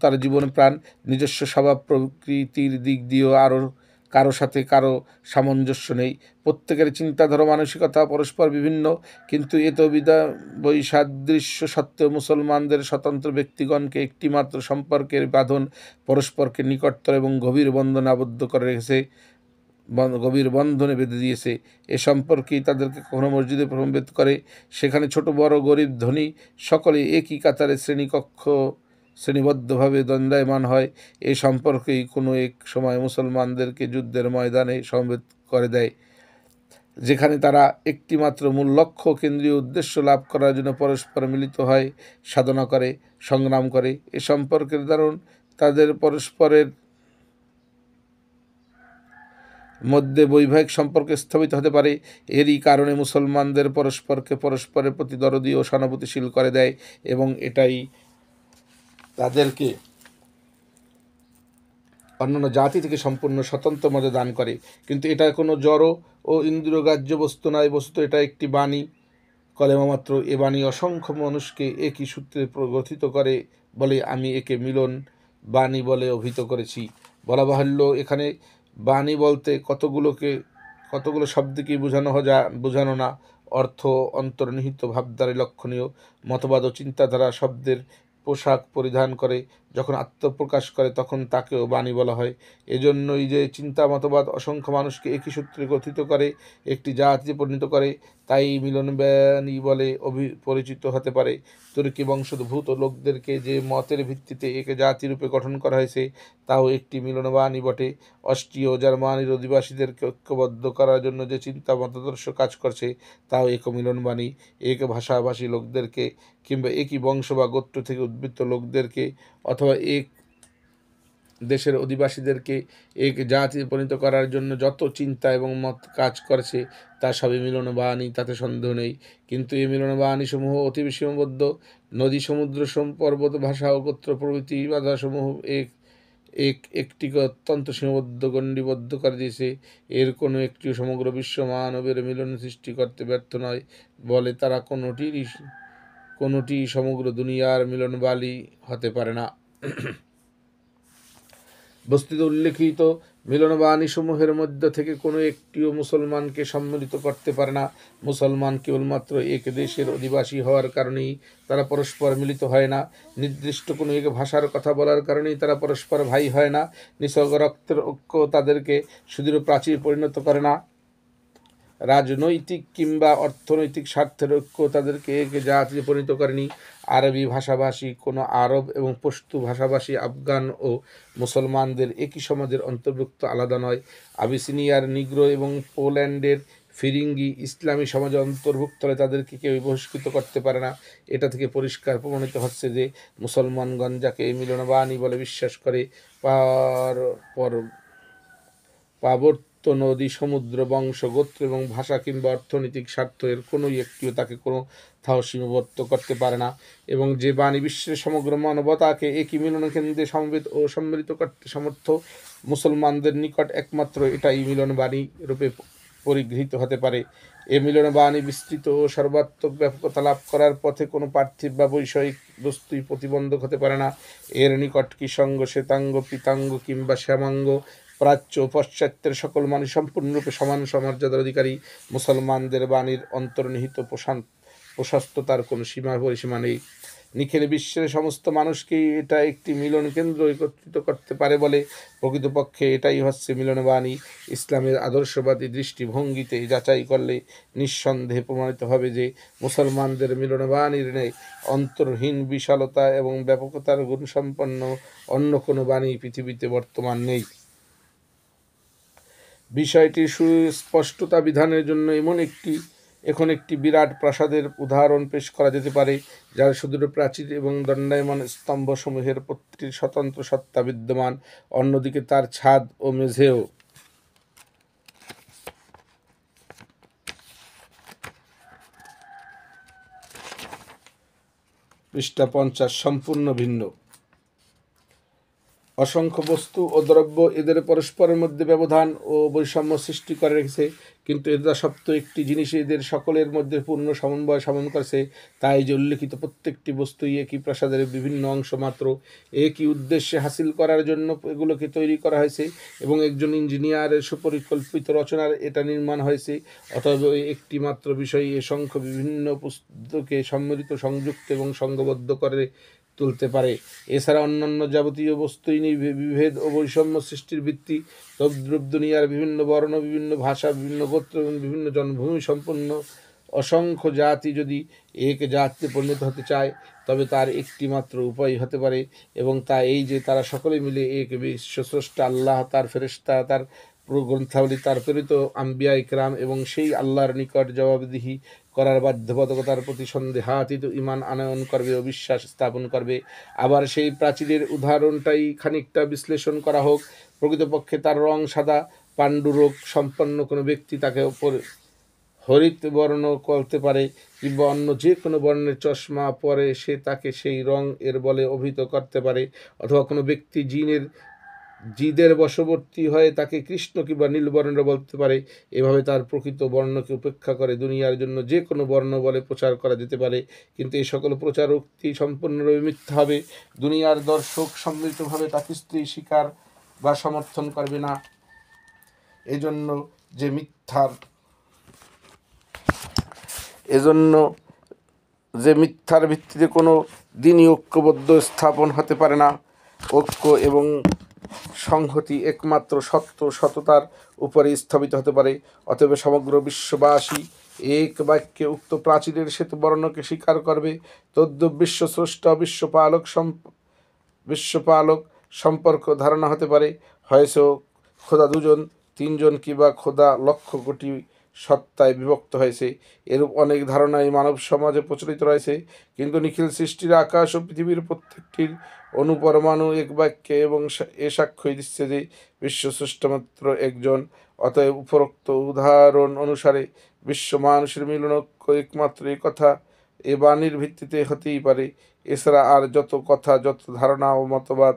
তার জীবন প্রাণ, নিজস্ব স্বভাব প্রকৃতির দিক দিয়েও কারো সাথে কারো সামঞ্জস্য নেই। প্রত্যেকের চিন্তাধারা, মানসিকতা পরস্পর বিভিন্ন, কিন্তু এত বৈসাদৃশ্য সত্ত্বেও মুসলমানদের স্বতন্ত্র ব্যক্তিগণকে একটিমাত্র সম্পর্কের বাঁধন পরস্পরকে নিকটতর এবং গভীর বন্ধনে আবদ্ধ করে রেখেছে, গভীর বন্ধনে বেঁধে দিয়েছে। এ সম্পর্কেই তাদেরকে কখনো মসজিদে প্রবেশ করে, সেখানে ছোট বড়, গরিব ধনী সকলে একই কাতারে শ্রেণীবদ্ধভাবে দণ্ডায়মান হয়। এই সম্পর্কেই কোনো এক সময় মুসলমানদেরকে যুদ্ধের ময়দানে সমবেত করে দেয়, যেখানে তারা একটিমাত্র মূল লক্ষ্য, কেন্দ্রীয় উদ্দেশ্য লাভ করার জন্য পরস্পর মিলিত হয়, সাধনা করে, সংগ্রাম করে। এ সম্পর্কের দারুণ তাদের পরস্পরের মধ্যে বৈবাহিক সম্পর্ক স্থাপিত হতে পারে। এরই কারণে মুসলমানদের পরস্পরকে পরস্পরের প্রতি দরদী ও সহানুভূতিশীল করে দেয় এবং এটাই তাদেরকে অন্যান্য জাতি থেকে সম্পূর্ণ স্বতন্ত্র মর্যাদা দান করে। কিন্তু এটা কোনো জড় ও ইন্দ্রিয়গ্রাহ্য বস্তু নয়, বস্তুত এটা একটি বাণী, কলেমা মাত্র। এ বাণী অসংখ্য মানুষকে একই সূত্রে গঠিত করে বলে আমি একে মিলন বাণী বলে অভিহিত করেছি। বলা বাহুল্য, এখানে বাণী বলতে কতগুলো শব্দকেই বোঝানো না, অর্থ অন্তর্নিহিত ভাবধারায় লক্ষণীয় মতবাদ ও চিন্তাধারা শব্দের পোশাক পরিধান করে যখন আত্মপ্রকাশ করে তখন তাকেও বাণী বলা হয়। এজন্যই যে চিন্তা মতবাদ অসংখ্য মানুষকে একই সূত্রে গঠিত করে, একটি জাতিতে পরিণত করে, তাই মিলনবাণী বলে পরিচিত হতে পারে। তুর্কি বংশোদ্ভূত লোকদেরকে যে মতের ভিত্তিতে একে জাতিরূপে গঠন করা হয়েছে তাও একটি মিলনবাণী বটে। অস্ট্রীয় ও জার্মানির অধিবাসীদেরকে ঐক্যবদ্ধ করার জন্য যে চিন্তা মতাদর্শ কাজ করছে তাও এক মিলনবাণী। এক ভাষাভাষী লোকদেরকে কিংবা একই বংশ বা গোত্র থেকে উদ্বৃত্ত লোকদেরকে অথবা এক দেশের অধিবাসীদেরকে এক জাতিতে পরিণত করার জন্য যত চিন্তা এবং মত কাজ করছে তা সবই মিলনবাণী, তাতে সন্দেহ নেই। কিন্তু এই মিলনবাণীসমূহ অতি সীমাবদ্ধ। নদী, সমুদ্র, পর্বত, ভাষা ও গোত্র প্রভৃতি বাধাসমূহ একটিকে অত্যন্ত সীমাবদ্ধ গণ্ডিবদ্ধ করে দিয়েছে। এর কোনো একটিও সমগ্র বিশ্ব মানবের মিলন সৃষ্টি করতে ব্যর্থ নয় বলে তারা কোনোটি সমগ্র দুনিয়ার মিলনবাণী হতে পারে না। বস্তুত উল্লেখিত মিলনবাণীসমূহের মধ্য থেকে কোনো একটিও মুসলমানকে সম্মিলিত করতে পারে না। মুসলমান কেবলমাত্র এক দেশের অধিবাসী হওয়ার কারণেই তারা পরস্পর মিলিত হয় না। নির্দিষ্ট কোনো এক ভাষার কথা বলার কারণেই তারা পরস্পর ভাই হয় না। নিছক রক্তের ঐক্য তাদেরকে সুদৃঢ় প্রাচীর পরিণত করে না। রাজনৈতিক কিংবা অর্থনৈতিক স্বার্থের ঐক্য তাদেরকে এক জাতিতে পরিণত করেনি। আরবি ভাষাভাষী কোনো আরব এবং পশতু ভাষাভাষী আফগান ও মুসলমানদের একই সমাজের অন্তর্ভুক্ত আলাদা নয়। আবিসিনিয়ার নিগ্রো এবং পোল্যান্ডের ফিরিঙ্গি ইসলামী সমাজে অন্তর্ভুক্ত হলে তাদেরকে কেউ বহিষ্কৃত করতে পারে না। এটা থেকে পরিষ্কার প্রমাণিত হচ্ছে যে মুসলমানগণ যাকে মিলনবাণী বলে বিশ্বাস করে পার্বত্য, নদী, সমুদ্র, বংশ, গোত্র এবং ভাষা কিংবা অর্থনৈতিক স্বার্থ এর কোনোই একটিও তাকে কোনোথাও সীমাবদ্ধ করতে পারে না, এবং যে বাণী বিশ্বের সমগ্র মানবতাকে একই মিলন কেন্দ্রে সমবেত ও সম্মিলিত করতে সমর্থ, মুসলমানদের নিকট একমাত্র এটাই মিলনবাণী রূপে পরিগৃহীত হতে পারে। এ মিলনবাণী বিস্তৃত ও সর্বাত্মক ব্যাপকতা লাভ করার পথে কোনো পার্থিব বা বৈষয়িক বস্তুই প্রতিবন্ধক হতে পারে না। এর নিকট কৃষ্ণাঙ্গ, শ্বেতাঙ্গ, পীতাঙ্গ কিংবা শ্যামাঙ্গ, প্রাচ্য ও পাশ্চাত্যের সকল মানুষ সম্পূর্ণরূপে সমান মর্যাদার অধিকারী। মুসলমানদের বাণীর অন্তর্নিহিত প্রশস্ততার কোনো পরিসীমা নেই। নিখিল বিশ্বের সমস্ত মানুষকেই এটা একটি মিলন কেন্দ্র একত্রিত করতে পারে বলে প্রকৃতপক্ষে এটাই হচ্ছে মিলনবাণী। ইসলামের আদর্শবাদী দৃষ্টিভঙ্গিতে যাচাই করলে নিঃসন্দেহে প্রমাণিত হবে যে মুসলমানদের মিলনবাণীর নেই অন্তর্হীন বিশালতা এবং ব্যাপকতার গুণসম্পন্ন অন্য কোনো বাণী পৃথিবীতে বর্তমান নেই। বিষয়টির সুস্পষ্টতা বিধানের জন্য এখন একটি বিরাট প্রাসাদের উদাহরণ পেশ করা যেতে পারে, যার সুদূর প্রাচীর এবং দণ্ডায়মান স্তম্ভসমূহের প্রতিটির স্বতন্ত্র সত্তা বিদ্যমান। অন্যদিকে তার ছাদ ও মেঝেও পৃষ্ঠা 50 সম্পূর্ণ ভিন্ন। অসংখ্য বস্তু ও দ্রব্য এদের পরস্পরের মধ্যে ব্যবধান ও বৈষম্য সৃষ্টি করে রেখেছে, কিন্তু এটা সত্ত্বেও একটি জিনিস এদের সকলের মধ্যে পূর্ণ সমন্বয় সাধন করেছে। তাই যে উল্লেখিত প্রত্যেকটি বস্তুই একই প্রাসাদের বিভিন্ন অংশ মাত্র। একই উদ্দেশ্যে হাসিল করার জন্য এগুলোকে তৈরি করা হয়েছে এবং একজন ইঞ্জিনিয়ারের সুপরিকল্পিত রচনার এটা নির্মাণ হয়েছে। অতএব একটি মাত্র বিষয় অসংখ্য বিভিন্ন পুস্তকে সম্মিলিত, সংযুক্ত এবং সংঘবদ্ধ করে তুলতে পারে। এছাড়া অন্যান্য যাবতীয় বস্তুই বিভেদ ও বৈষম্য সৃষ্টির ভিত্তি। তদ্রূপ দুনিয়ার বিভিন্ন বর্ণ, বিভিন্ন ভাষা, বিভিন্ন গোত্র এবং বিভিন্ন জন্মভূমি সম্পন্ন অসংখ্য জাতি যদি এক জাতিতে পরিণত হতে চায় তবে তার একটি মাত্র উপায় হতে পারে, এবং তা এই যে তারা সকলে মিলে এক বিশ্বস্রষ্টা আল্লাহ, তার ফেরেশতা, তার গ্রন্থাবলী, তার প্রেরিত আম্বিয়া ইকরাম এবং সেই আল্লাহর নিকট জবাবদিহি করার বাধ্যবাধকতার প্রতি সন্দেহাতীত ঈমান আনয়ন করবে ও বিশ্বাস স্থাপন করবে। আবার সেই প্রাচীরের উদাহরণটাই খানিকটা বিশ্লেষণ করা হোক। প্রকৃতপক্ষে তার রং সাদা পাণ্ডুরোগ সম্পন্ন কোনো ব্যক্তি তাকে ওপর হরিত বর্ণ করতে পারে, কিংবা অন্য যে কোনো বর্ণের চশমা পরে সে তাকে সেই রং এর বলে অভিহিত করতে পারে, অথবা কোনো ব্যক্তি জিদের বশবর্তী হয়ে তাকে কৃষ্ণ কিংবা নীলবর্ণের বলতে পারে। এভাবে তার প্রকৃত বর্ণকে উপেক্ষা করে দুনিয়ার জন্য যে কোনো বর্ণ বলে প্রচার করা যেতে পারে, কিন্তু এই সকল প্রচারোক্তি সম্পূর্ণরূপে মিথ্যা হবে। দুনিয়ার দর্শক সম্মিলিতভাবে তাকে স্ত্রী স্বীকার বা সমর্থন করবে না। এজন্য যে মিথ্যার ভিত্তিতে কোনো দিনই ঐক্যবদ্ধ স্থাপন হতে পারে না। ঐক্য এবং সংহতি একমাত্র সততার উপরে স্থাপিত হতে পারে। অতএব সমগ্র বিশ্ববাসী এক বাক্যে উক্ত প্রাচীরের সেতু বর্ণকে স্বীকার করবে। তদ্রূপ বিশ্বস্রষ্টা বিশ্বপালক সম্পর্ক ধারণা হতে পারে। হয়তো খোদা দুজন, তিনজন কিংবা খোদা লক্ষ কোটি সত্তায় বিভক্ত হয়েছে। এরূপ অনেক ধারণাই মানব সমাজে প্রচলিত রয়েছে, কিন্তু নিখিল সৃষ্টির আকাশ ও পৃথিবীর প্রত্যেকটির অনুপরমাণু এক বাক্যে এবং এ সাক্ষ্য দিচ্ছে যে বিশ্ব স্রষ্টামাত্র একজন। অতএব উপরোক্ত উদাহরণ অনুসারে বিশ্ব মানুষের মিলন ঐক্য একমাত্র এ কথা এ বাণীর ভিত্তিতে হতেই পারে। এছাড়া আর যত কথা, যত ধারণা ও মতবাদ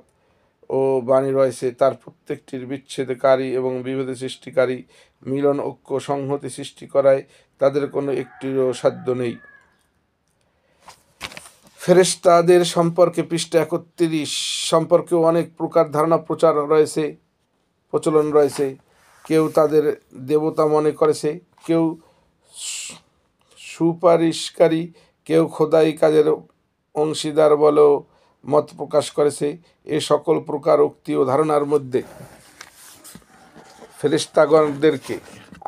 ও বাণী রয়েছে, তার প্রত্যেকটির বিচ্ছেদকারী এবং বিভেদ সৃষ্টিকারী। মিলন, ঐক্য, সংহতি সৃষ্টি করায় তাদের কোনো একটিরও সাধ্য নেই। ফেরেশতাদের সম্পর্কে পৃষ্ঠা 31 সম্পর্কেও অনেক প্রকার ধারণা প্রচলন রয়েছে। কেউ তাদের দেবতা মনে করেছে, কেউ সুপারিশকারী, কেউ খোদাই কাজের অংশীদার বলেও মত প্রকাশ করেছে। এ সকল প্রকার উক্তি ও ধারণার মধ্যে ফেরেশতাগণদেরকে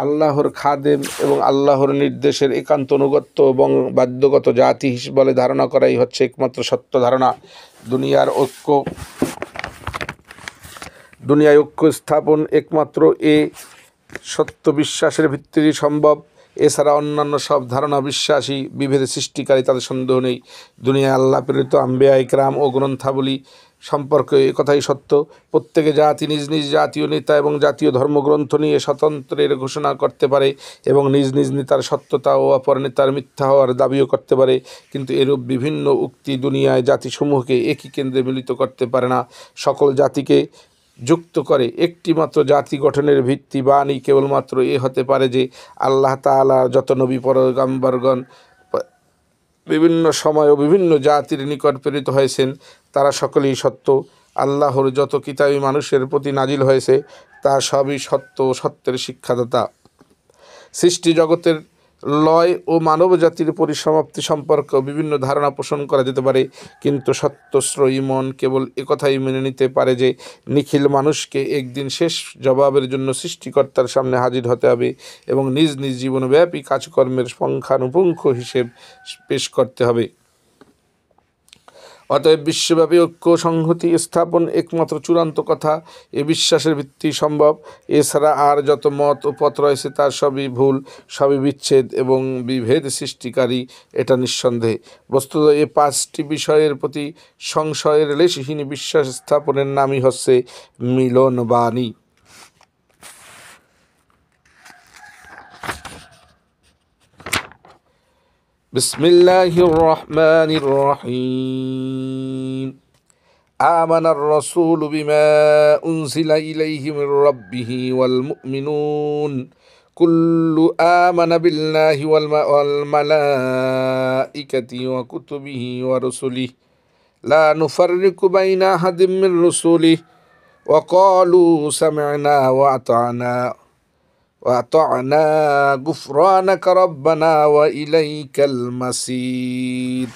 আল্লাহর খাদেম এবং আল্লাহর নির্দেশের একান্ত অনুগত্য এবং বাধ্যগত জাতি বলে ধারণা করাই হচ্ছে একমাত্র সত্য ধারণা। দুনিয়ায় ঐক্য স্থাপন একমাত্র এ সত্য বিশ্বাসের ভিত্তিতে সম্ভব। এছাড়া অন্যান্য সব ধারণা বিশ্বাসী বিভেদ সৃষ্টিকারী, তাদের সন্দেহ নেই। দুনিয়ায় আল্লাহ প্রেরিত আম্বিয়া ইকরাম ও গ্রন্থাবলী সম্পর্কে একথাই সত্য। প্রত্যেকে জাতি নিজ নিজ জাতীয় নেতা এবং জাতীয় ধর্মগ্রন্থ নিয়ে স্বতন্ত্রের ঘোষণা করতে পারে এবং নিজ নিজ নেতার সত্যতা ও অপর নেতার মিথ্যা হওয়ার দাবিও করতে পারে, কিন্তু এরূপ বিভিন্ন উক্তি দুনিয়ায় জাতিসমূহকে একই কেন্দ্রে মিলিত করতে পারে না। সকল জাতিকে যুক্ত করে একটি মাত্র জাতি গঠনের ভিত্তি বাণী কেবলমাত্র এ হতে পারে যে আল্লাহ তাআলা যত নবী পয়গম্বরগণ বিভিন্ন সময় ও বিভিন্ন জাতির নিকট প্রেরিত হয়েছেন, তারা সকলেই সত্য। আল্লাহর যত কিতাবই মানুষের প্রতি নাজিল হয়েছে, তা সবই সত্য ও সত্যের শিক্ষাদাতা। সৃষ্টি জগতের লয় ও মানব জাতির পরিসমাপ্তি সম্পর্কেও বিভিন্ন ধারণা পোষণ করা যেতে পারে, কিন্তু সত্যশ্রয়ী মন কেবল একথাই মেনে নিতে পারে যে নিখিল মানুষকে একদিন শেষ জবাবের জন্য সৃষ্টিকর্তার সামনে হাজির হতে হবে এবং নিজ নিজ জীবনব্যাপী কাজকর্মের পুঙ্খানুপুঙ্খ হিসেব পেশ করতে হবে। অতএব বিশ্বব্যাপী ঐক্য সংহতি স্থাপন একমাত্র চূড়ান্ত কথা। এ বিশ্বাসের ভিত্তি সম্ভব। এছাড়া আর যত মত ও পথ রয়েছে তার সবই ভুল, সবই বিচ্ছেদ এবং বিভেদ সৃষ্টিকারী, এটা নিঃসন্দেহে। বস্তুত এ পাঁচটি বিষয়ের প্রতি সংশয়ের লেশহীন বিশ্বাস স্থাপনের নামই হচ্ছে মিলনবাণী। বিসমিল্লাহির রহমানির রহিম। আমানার রাসূলু বিমা উনজিলা ইলাইহি মির রাব্বিহি ওয়াল মুমিনুন কুল্লু আমানা বিল্লাহি ওয়াল মালাইকাতি ওয়া কুতুবিহি ওয়া রুসুলিহি লা নুফাররিকু বাইনা আহাদিম মির রুসুলিহি ওয়া ক্বালু সামি'না ওয়া আতা'না গুফরানাকা রাব্বানা ওয়া ইলাইকাল মাসির।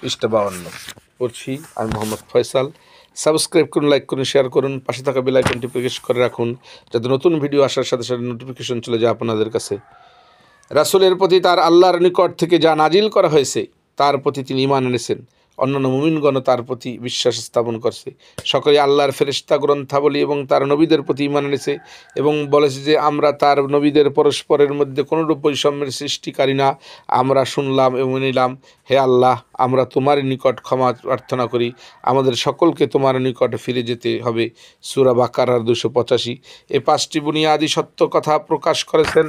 পৃষ্ঠা 52 পড়ছি। আমি মোহাম্মদ ফয়সাল। সাবস্ক্রাইব করুন, লাইক করুন, শেয়ার করুন, পাশে থাকা বেল আইকনটি প্রেস করে রাখুন যাতে নতুন ভিডিও আসার সাথে সাথে নোটিফিকেশন চলে যায় আপনাদের কাছে। রাসূলের প্রতি তার আল্লাহর নিকট থেকে যা নাজিল করা হয়েছে তার প্রতি তিনি ঈমান এনেছেন। অন্যান্য মুমিনগণ তার প্রতি বিশ্বাস স্থাপন করছে। সকলে আল্লাহর ফেরেশতা গ্রন্থাবলী এবং তার নবীদের প্রতি ঈমান এনেছে এবং বলেছে যে আমরা তার নবীদের পরস্পরের মধ্যে কোনোরূপ বৈষম্যের সৃষ্টিকারী না। আমরা শুনলাম এবং নিলাম। হে আল্লাহ, আমরা তোমার নিকট ক্ষমা প্রার্থনা করি, আমাদের সকলকে তোমার নিকট ফিরে যেতে হবে। সূরা বাকারার 285। এই 5টি বুনিয়াদি সত্য কথা প্রকাশ করেছেন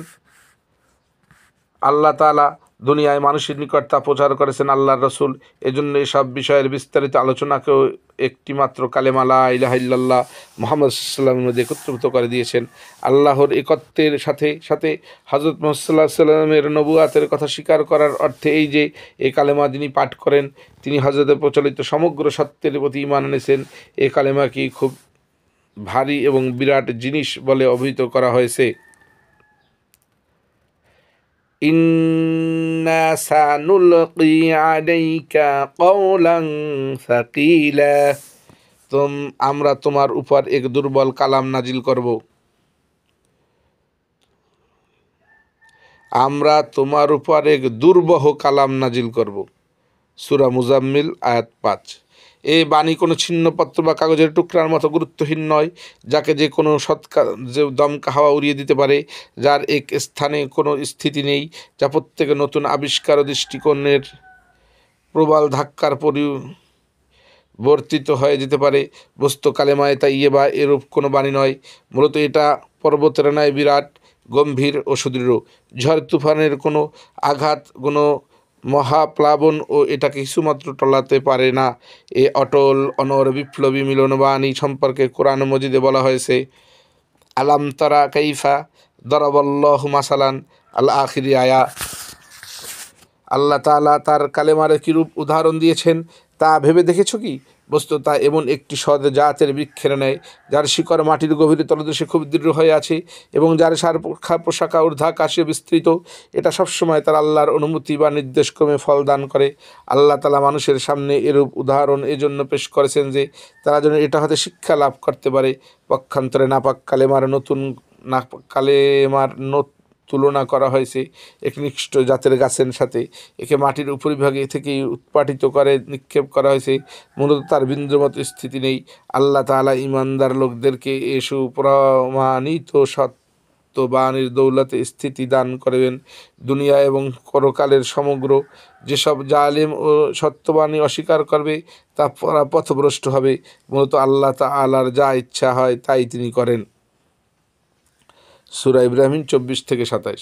আল্লাহ তাআলা, দুনিয়ায় মানুষের নিকট তা প্রচার করেছেন আল্লাহর রসুল। এজন্য এসব বিষয়ের বিস্তারিত আলোচনাকেও একটিমাত্র কালেমা লা ইলাহা ইল্লাল্লাহ মুহাম্মদ সাল্লাল্লাহু আলাইহি ওয়াসাল্লামের মধ্যে একত্রিত করে দিয়েছেন। আল্লাহর একত্বের সাথে সাথে হযরত মুহাম্মদ সাল্লাল্লাহু আলাইহি ওয়াসাল্লামের নবুয়াতের কথা স্বীকার করার অর্থে এই যে এই কালেমা যিনি পাঠ করেন তিনি হযরতের প্রচলিত সমগ্র সত্যের প্রতি ঈমান এনেছেন। এই কালেমাকে খুব ভারী এবং বিরাট জিনিস বলে অভিহিত করা হয়েছে। ইন্না সানুলকি আলাইকা কওলান সাকিলা, আমরা তোমার উপর এক দুর্বল কালাম নাজিল করব। আমরা তোমার উপর এক দুর্বহ কালাম নাজিল করব। সূরা মুজাম্মিল আয়াত 5। এই বাণী কোনো ছিন্নপত্র বা কাগজের টুকরার মতো গুরুত্বহীন নয়, যাকে যে কোনো যে দমকা হাওয়া উড়িয়ে দিতে পারে, যার এক স্থানে কোনো স্থিতি নেই, যা প্রত্যেকে নতুন আবিষ্কার ও দৃষ্টিকোণের প্রবল ধাক্কার পরিবর্তিত হয়ে যেতে পারে। বস্তু কালেমায়ে তাইয়্যিবা এরূপ কোনো বাণী নয়। মূলত এটা পর্বতের ন্যায় বিরাট, গম্ভীর ও সুদৃঢ়। ঝড় তুফানের কোনো আঘাত, কোনো মহাপ্লাবন ও এটাকে কিছুমাত্র টলাতে পারে না। এ অটল অনর বিপ্লবী মিলনবাণী সম্পর্কে কোরআন মজিদে বলা হয়েছে, আলাম তারা কাইফা দরাবাল্লাহু মাসালান আল আখিরি আয়া। আল্লাহ তাআলা তার কালেমার কিরূপ উদাহরণ দিয়েছেন তা ভেবে দেখেছ কি? বস্তু তা এমন একটি সদ জাতের বৃক্ষের ন্যায়, যার শিকড় মাটির গভীর তলদেশে খুব দৃঢ় হয়ে আছে এবং যার পোশাকা ঊর্ধ্বাকাশে বিস্তৃত। এটা সবসময় তার আল্লাহর অনুমতি বা নির্দেশক্রমে ফল দান করে। আল্লাহ তাআলা মানুষের সামনে এরূপ উদাহরণ এজন্য পেশ করেছেন যে তারা যেন এটা হতে শিক্ষা লাভ করতে পারে। পক্ষান্তরে নাপাক কালেমার তুলনা করা হয়েছে এক নিকৃষ্ট জাতের গাছের সাথে। একে মাটির উপরিভাগে থেকেই উৎপাটিত করে নিক্ষেপ করা হয়েছে, মূলত তার বিন্দুমতো স্থিতি নেই। আল্লাহ তাআলা ঈমানদার লোকদেরকে এ সুপ্রমাণিত সত্যবাণীর দৌলতে স্থিতি দান করবেন। দুনিয়া এবং পরকালের সমগ্র যেসব জালিম ও সত্যবাণী অস্বীকার করবে তা পথভ্রষ্ট হবে। মূলত আল্লাহ তাআলার যা ইচ্ছা হয় তাই তিনি করেন। সূরা ইব্রাহিম 24-27।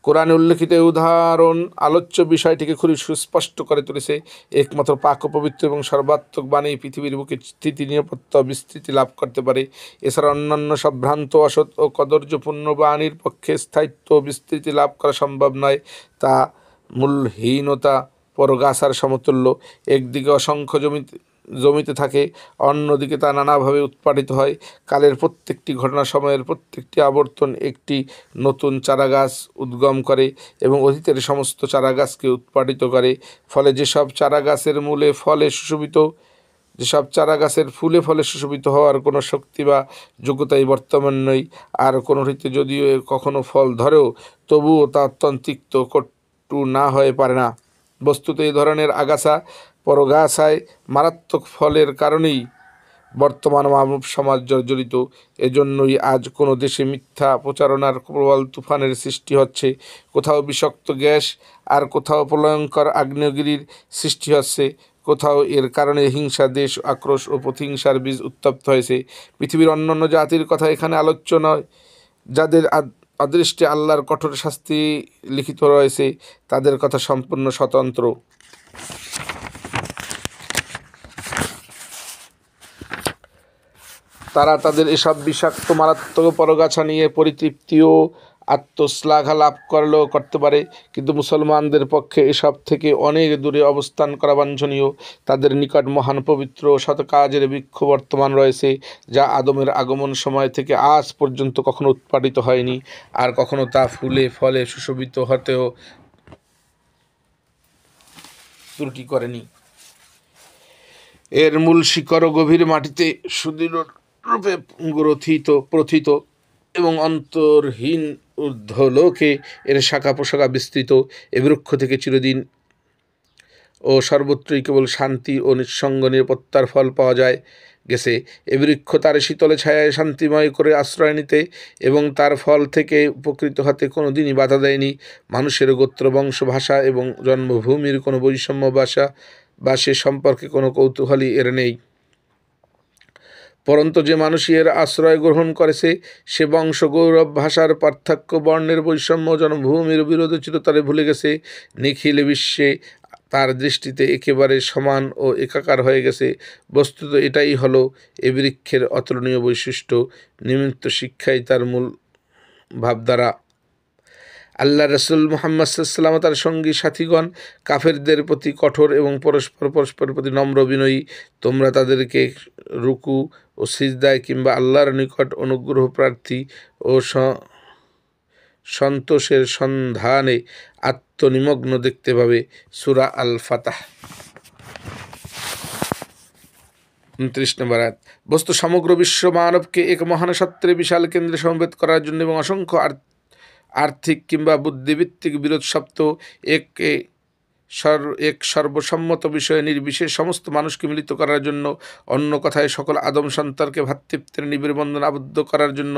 কোরআনে উল্লেখিত উদাহরণ আলোচ্য বিষয়টিকে খুবই সুস্পষ্ট করে তুলেছে। একমাত্র পাক ও পবিত্র এবং সর্বাত্মক বাণী পৃথিবীর বুকে স্থিতি, নিরাপত্তা ও বিস্তৃতি লাভ করতে পারে। এছাড়া অন্যান্য সব ভ্রান্ত, অসৎ ও কদর্যপূর্ণ বাণীর পক্ষে স্থায়িত্ব ও বিস্তৃতি লাভ করা সম্ভব নয়। তা মূলহীনতা, পরগাছার সমতুল্য। একদিকে অসংখ্য জমিতে থাকে, অন্যদিকে তা নানাভাবে উৎপাদিত হয়। কালের প্রত্যেকটি ঘটনা, সময়ের প্রত্যেকটি আবর্তন একটি নতুন চারাগাছ উদ্গম করে এবং অতীতের সমস্ত চারাগাছকে উৎপাদিত করে। ফলে যেসব চারাগাছের ফুলে ফলে সুশোভিত হওয়ার কোনো শক্তি বা যোগ্যতাই বর্তমান নেই, আর কোনোটিতে যদিও কখনো ফল ধরেও তবুও তা অত্যন্ত তিক্ত, কটু না হয়ে পারে না। বস্তুত এই ধরনের আগাছা পরগাছায় মারাত্মক ফলের কারণেই বর্তমান মানব সমাজ জর্জরিত। এজন্যই আজ কোনো দেশে মিথ্যা প্রচারণার প্রবল তুফানের সৃষ্টি হচ্ছে, কোথাও বিষাক্ত গ্যাস, আর কোথাও প্রলয়ঙ্কর আগ্নেয়গিরির সৃষ্টি হচ্ছে। কোথাও এর কারণে হিংসা, দেশ, আক্রোশ ও প্রতিহিংসার বীজ উত্তপ্ত হয়েছে। পৃথিবীর অন্যান্য জাতির কথা এখানে আলোচ্য নয়। যাদের অদৃষ্টে আল্লাহর কঠোর শাস্তি লিখিত রয়েছে তাদের কথা সম্পূর্ণ স্বতন্ত্র। তারা তাদের এসব বিষাক্ত মারাত্মক পরগাছা নিয়ে পরিতৃপ্তি ও আত্মশ্লাঘা লাভ করতে পারে, কিন্তু মুসলমানদের পক্ষে এসব থেকে অনেক দূরে অবস্থান করা বাঞ্ছনীয়। তাদের নিকট মহান, পবিত্র ও শত কাজের বৃক্ষ বর্তমান রয়েছে, যা আদমের আগমন সময় থেকে আজ পর্যন্ত কখনো উৎপাদিত হয়নি, আর কখনো তা ফুলে ফলে সুশোভিত হতেও ত্রুটি করেনি। এর মূল শিকড় গভীর মাটিতে সুদৃঢ় রূপে প্রথিত। এবং অন্তরহীন ঊর্ধ্বলোকে এর শাখা প্রশাখা বিস্তৃত। এ বৃক্ষ থেকে চিরদিন ও সর্বত্রই কেবল শান্তি ও নিঃসঙ্গ নিরাপত্তার ফল পাওয়া যায় গেছে। এ বৃক্ষ তার শীতলে ছায়ায় শান্তিময় করে আশ্রয় নিতে এবং তার ফল থেকে উপকৃত হতে কোনো দিনই বাধা দেয়নি। মানুষের গোত্র, বংশ, ভাষা এবং জন্মভূমির কোনো বৈষম্য বা সে সম্পর্কে কোনো কৌতূহলী এর নেই। পরন্তু যে মানুষই এর আশ্রয় গ্রহণ করেছে, সে বংশ, গৌরব, ভাষার পার্থক্য, বর্ণের বৈষম্য, জন্মভূমির বিরোধে চিরতরে ভুলে গেছে। নিখিল বিশ্বে তার দৃষ্টিতে একেবারে সমান ও একাকার হয়ে গেছে। বস্তুত এটাই হলো এ বৃক্ষের অতুলনীয় বৈশিষ্ট্য। নিমিত্ত শিক্ষাই তার মূল ভাবধারা। আল্লাহ রসুল মুহাম্মদ সাল্লাল্লাহু তার সঙ্গী সাথীগণ কাফেরদের প্রতি কঠোর এবং পরস্পরের প্রতি নম্র বিনয়ী। তোমরা তাদেরকে রুকু ও সিজদায় কিংবা আল্লাহর নিকট অনুগ্রহ প্রার্থী ও সন্তোষের সন্ধানে আত্মনিমগ্ন দেখতে পাবে। সূরা আল ফাতাহ 29 নম্বর আয়াত। বস্তু সমগ্র বিশ্ব মানবকে এক মহান সত্যের বিশাল কেন্দ্রে সমবেত করার জন্য এবং অসংখ্য আর্থিক কিংবা বুদ্ধিভিত্তিক বিরোধ সত্ত্বেও এক সর্বসম্মত বিষয়ে নির্বিশেষ সমস্ত মানুষকে মিলিত করার জন্য, অন্য কথায় সকল আদম সন্তানকে ভ্রাতৃত্বের নিবিড় বন্ধনে আবদ্ধ করার জন্য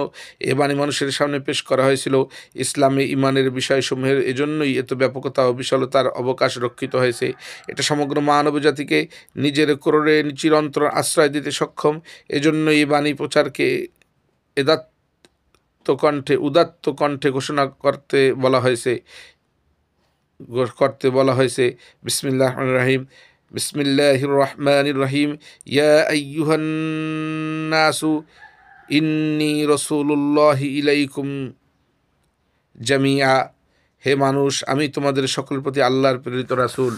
এ বাণী মানুষের সামনে পেশ করা হয়েছিল। ইসলামে ইমানের বিষয়সমূহের এজন্যই এত ব্যাপকতা ও বিশালতার অবকাশ রক্ষিত হয়েছে। এটা সমগ্র মানব জাতিকে নিজের ক্রোড়ে চিরন্তর আশ্রয় দিতে সক্ষম। এজন্য এই বাণী প্রচারকে উদাত্ত কণ্ঠে ঘোষণা করতে বলা হয়েছে। বিসমিল্লাহির রহিম বিসমিল্লাহির রহমানির রহিম। ইয়া আইয়ুহান নাসু ইন্নী রাসূলুল্লাহি ইলাইকুম জামিআ। হে মানুষ, আমি তোমাদের সকলের প্রতি আল্লাহর প্রেরিত রাসূল।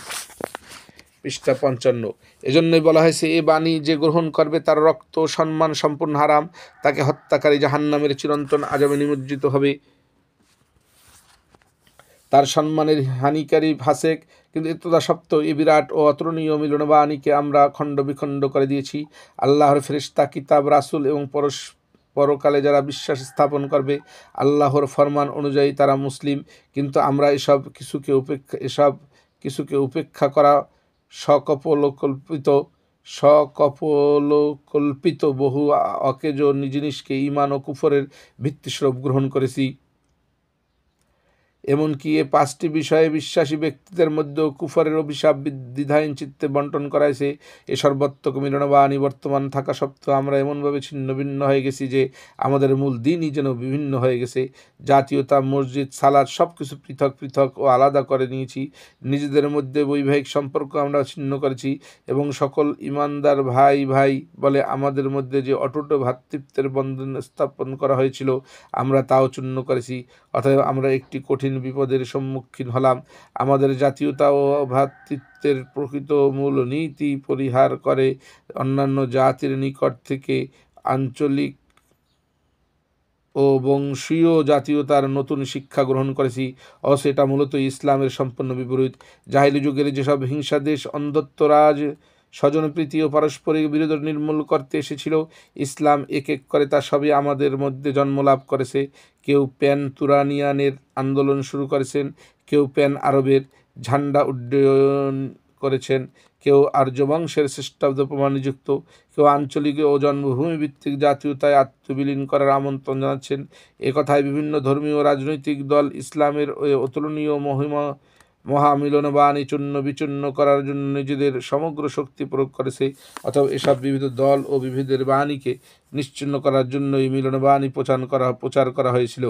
পৃষ্ঠা 55। এজন্যই বলা হয়েছে, এ বাণী যে গ্রহণ করবে তার রক্ত সম্মান সম্পূর্ণ হারাম, তাকে হত্যাকারী জাহান্নামের চিরন্তন আযাবে নিমজ্জিত হবে। তার সম্মানের হানিকারী ফাসেক। কিন্তু এতদা সত্ত্বেও এই বিরাট ও অতুলনীয় মিলনবাণীকে আমরা খণ্ড বিখণ্ড করে দিয়েছি। আল্লাহর ফেরেশতা, কিতাব, রাসূল এবং পরকালে যারা বিশ্বাস স্থাপন করবে আল্লাহর ফরমান অনুযায়ী তারা মুসলিম। কিন্তু আমরা এসব কিছুকে উপেক্ষা করা সকপোলকল্পিত বহু অকেজো জিনিসকে ঈমান ও কুফরের ভিত্তিস্বরূপ গ্রহণ করেছি। এমনকি এ 5টি বিষয়ে বিশ্বাসী ব্যক্তিদের মধ্যেও কুফরের অভিশাপ দ্বিধাহীন চিত্তে বন্টন করাইছে। এ সর্বাত্মক মিলনবাণী বর্তমান থাকা সত্ত্বেও আমরা এমনভাবে ছিন্ন ভিন্ন হয়ে গেছি যে আমাদের মূল দিনই যেন বিভিন্ন হয়ে গেছে। জাতীয়তা, মসজিদ, সালাত সব কিছু পৃথক পৃথক ও আলাদা করে নিয়েছি। নিজেদের মধ্যে বৈবাহিক সম্পর্ক আমরা ছিন্ন করেছি এবং সকল ইমানদার ভাই ভাই বলে আমাদের মধ্যে যে অটুট ভ্রাতৃত্বের বন্ধন স্থাপন করা হয়েছিল আমরা তাও চূর্ণ করেছি। অতএব আমরা একটি কঠিন বিপদের সম্মুখীন হলাম। আমাদের জাতীয়তা ও ভ্রাতৃত্বের প্রকৃত মূল নীতি পরিহার করে অন্যান্য জাতির নিকট থেকে আঞ্চলিক ও বংশীয় জাতীয়তার নতুন শিক্ষা গ্রহণ করেছি। সেটা মূলত ইসলামের সম্পূর্ণ বিপরীত। জাহিলি যুগের যেসব হিংসা, দেশ, অন্ধত্বরাজ, স্বজনপ্রীতি ও পারস্পরিক বিরোধ নির্মূল করতে এসেছিল, ইসলাম এক এক করে তা সবই আমাদের মধ্যে জন্মলাভ করেছে। কেউ প্যান তুরানিয়ানের আন্দোলন শুরু করেছেন, কেউ প্যান আরবের ঝান্ডা উড্ডয়ন করেছেন, কেউ আর্য বংশের শ্রেষ্ঠত্ব প্রমাণ নিযুক্ত, কেউ আঞ্চলিক ও জন্মভূমি ভিত্তিক জাতীয়তায় আত্মবিলীন করার আমন্ত্রণ জানাচ্ছেন। একথায় বিভিন্ন ধর্মীয় ও রাজনৈতিক দল ইসলামের অতুলনীয় মহামিলনবাণী চূর্ণ বিচূর্ণ করার জন্য নিজেদের সমগ্র শক্তি প্রয়োগ করেছে। অথবা এসব বিবিধ দল ও বিবিধের বাণীকে নিশ্চিহ্ন করার জন্য এই মিলনবাণী প্রচার করা হয়েছিল।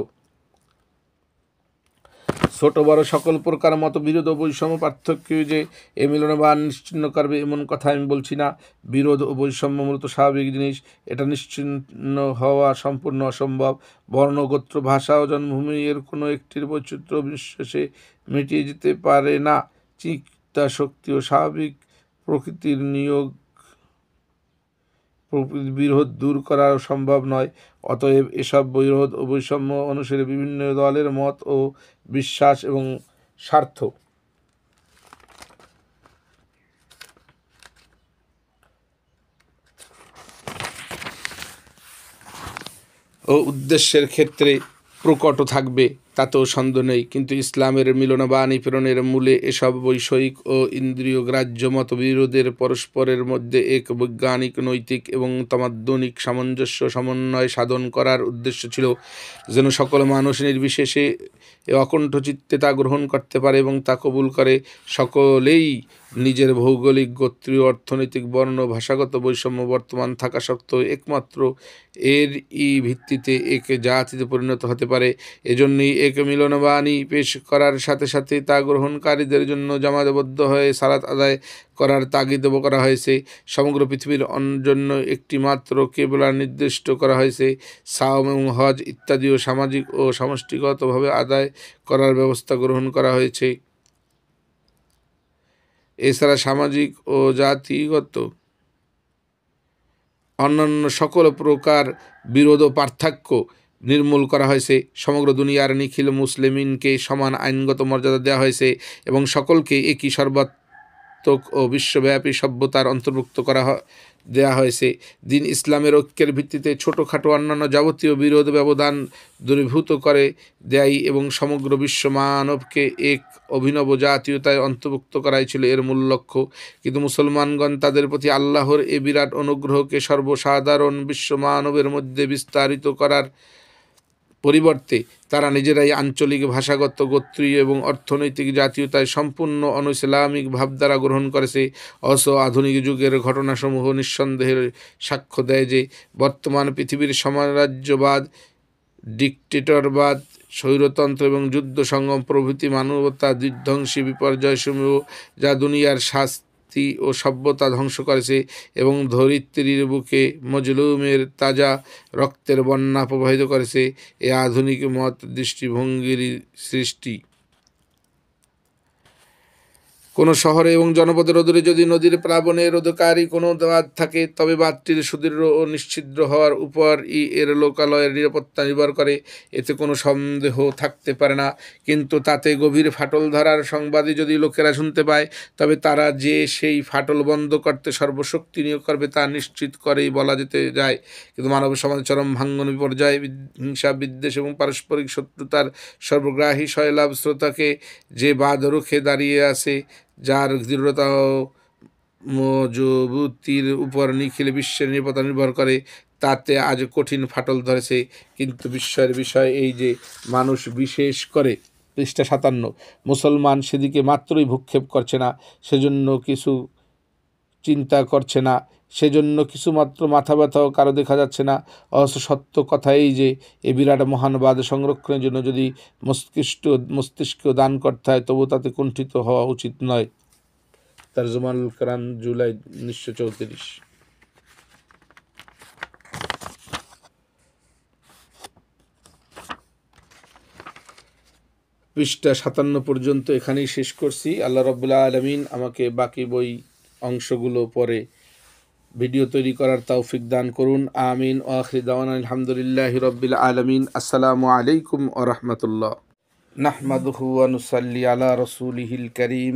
ছোট বড় সকল প্রকার মতবিরোধ ও বৈষম্য পার্থক্য যে এ মিলনবাণী নিশ্চিহ্ন করবে এমন কথা আমি বলছি না। বিরোধ ও বৈষম্য মূলত স্বাভাবিক জিনিস, এটা নিশ্চিহ্ন হওয়া সম্পূর্ণ অসম্ভব। বর্ণ, গোত্র, ভাষা ও জন্মভূমি এর কোনো একটির বৈচিত্র্য বিশ্বাসে মিটিয়ে যেতে পারে না। চিন্তা শক্তি ও স্বাভাবিক প্রকৃতির বিরোধ দূর করা সম্ভব নয়। অতএব এসব বিরোধ ও বৈষম্য অনুসারে বিভিন্ন দলের মত ও বিশ্বাস এবং স্বার্থ ও ও উদ্দেশ্যের ক্ষেত্রে প্রকট থাকবে, তাতেও সন্দেহ নেই। কিন্তু ইসলামের মিলনবাণী প্রেরণের মূলে এসব বৈষয়িক ও ইন্দ্রিয় গ্রাহ্য মতবিরোধের পরস্পরের মধ্যে এক বৈজ্ঞানিক, নৈতিক এবং তামাদ্দনিক সামঞ্জস্য সমন্বয় সাধন করার উদ্দেশ্য ছিল, যেন সকল মানুষ নির্বিশেষে অকণ্ঠ চিত্তে তা গ্রহণ করতে পারে এবং তা কবুল করে। সকলেই নিজের ভৌগোলিক, গোত্রীয়, অর্থনৈতিক, বর্ণ, ভাষাগত বৈষম্য বর্তমান থাকা সত্ত্বেও একমাত্র এরই ভিত্তিতে এক জাতিতে পরিণত হতে পারে। এজন্যই এক মিলনবাণী পেশ করার সাথে সাথে তা গ্রহণকারীদের জন্য জামাতবদ্ধ হয়ে সালাত আদায় করার তাগিদ করা হয়েছে। সমগ্র পৃথিবীর জন্য একটি মাত্র কেবলা নির্দিষ্ট করা হয়েছে। সাওম এবং হজ ইত্যাদিও সামাজিক ও সমষ্টিগতভাবে আদায় করার ব্যবস্থা গ্রহণ করা হয়েছে। এছাড়া সামাজিক ও জাতিগত অন্যান্য সকল প্রকার বিরোধ ও পার্থক্য নির্মূল করা হয়েছে। সমগ্র দুনিয়ার নিখিল মুসলিমিনকে সমান আইনগত মর্যাদা দেওয়া হয়েছে এবং সকলকে একই সর্বাত্মক ও বিশ্বব্যাপী সভ্যতার অন্তর্ভুক্ত দেওয়া হয়েছে। দিন ইসলামের ঐক্যের ভিত্তিতে ছোটোখাটো অন্যান্য যাবতীয় বিরোধ ব্যবধান দূরীভূত করে দেয় এবং সমগ্র বিশ্ব মানবকে এক অভিনব জাতীয়তায় অন্তর্ভুক্ত করাই ছিল এর মূল লক্ষ্য। কিন্তু মুসলমানগণ তাদের প্রতি আল্লাহর এ বিরাট অনুগ্রহকে সর্বসাধারণ বিশ্ব মানবের মধ্যে বিস্তারিত করার পরিবর্তে তারা নিজেরাই আঞ্চলিক, ভাষাগত, গোত্রীয় এবং অর্থনৈতিক জাতীয়তায় সম্পূর্ণ অনৈসলামিক ভাবধারা গ্রহণ করেছে। আধুনিক যুগের ঘটনাসমূহ নিঃসন্দেহের সাক্ষ্য দেয় যে বর্তমান পৃথিবীর সাম্রাজ্যবাদ, ডিক্টেটরবাদ, স্বৈরতন্ত্র এবং যুদ্ধ সংগ্রাম প্রভৃতি মানবতা বিধ্বংসী বিপর্যয়সমূহ যা দুনিয়ার শাস্তি ও সভ্যতা ধ্বংস করেছে এবং ধরিত্রীর বুকে মজলুমের তাজা রক্তের বন্যা প্রবাহিত করেছে, এ আধুনিক মত দৃষ্টিভঙ্গির সৃষ্টি। কোনো শহরে এবং জনপদের অদূরে যদি নদীর প্লাবনে রোধকারী কোনো বাঁধ থাকে, তবে বাঁধটির সুদৃঢ় ও নিশ্ছিদ্র হওয়ার উপরই এর লোকালয়ের নিরাপত্তা নির্ভর করে, এতে কোনো সন্দেহ থাকতে পারে না। কিন্তু তাতে গভীর ফাটল ধরার সংবাদই যদি লোকেরা শুনতে পায়, তবে তারা যে সেই ফাটল বন্ধ করতে সর্বশক্তি নিয়োগ করবে তা নিশ্চিত করেই বলা যেতে যায়। কিন্তু মানব সমাজ চরম ভাঙ্গন, বিপর্যয়, হিংসা, বিদ্বেষ এবং পারস্পরিক শত্রুতার সর্বগ্রাহী শৈলাভ স্রোতকে যে বাঁধ রুখে দাঁড়িয়ে আছে, যার দৃঢ়তা ও মজবুতির উপর নিখিল বিশ্বের নিরাপত্তা নির্ভর করে, তাতে আজ কঠিন ফাটল ধরেছে। কিন্তু বিস্ময়ের বিষয় এই যে মানুষ, বিশেষ করে পৃষ্ঠা 57, মুসলমান সেদিকে মাত্রই ভূক্ষেপ করছে না, সেজন্য কিছু চিন্তা করছে না, সেজন্য কিছুমাত্র মাথা ব্যথাও কারো দেখা যাচ্ছে না। অবশ্য সত্য কথা এই যে এ বিরাট মহানবাদ সংরক্ষণের জন্য যদি মস্তিষ্ক দান করতে হয়, তবু তাতে কুণ্ঠিত হওয়া উচিত নয়। তরজমানুল কোরআন, জুলাই 1934। পৃষ্ঠা 57 পর্যন্ত এখানেই শেষ করছি। আল্লাহ রাব্বুল আলামিন আমাকে বাকি বই অংশগুলো পরে ভিডিও তৈরি করার তৌফিক দান করুন। আমিন। আখির দাওয়ানা আলহামদুলিল্লাহি রাব্বিল আলামিন। আসসালামু আলাইকুম ওয়া রাহমাতুল্লাহ। নাহমাদুহু ওয়া নুসাল্লি আলা রাসূলিহিল কারীম।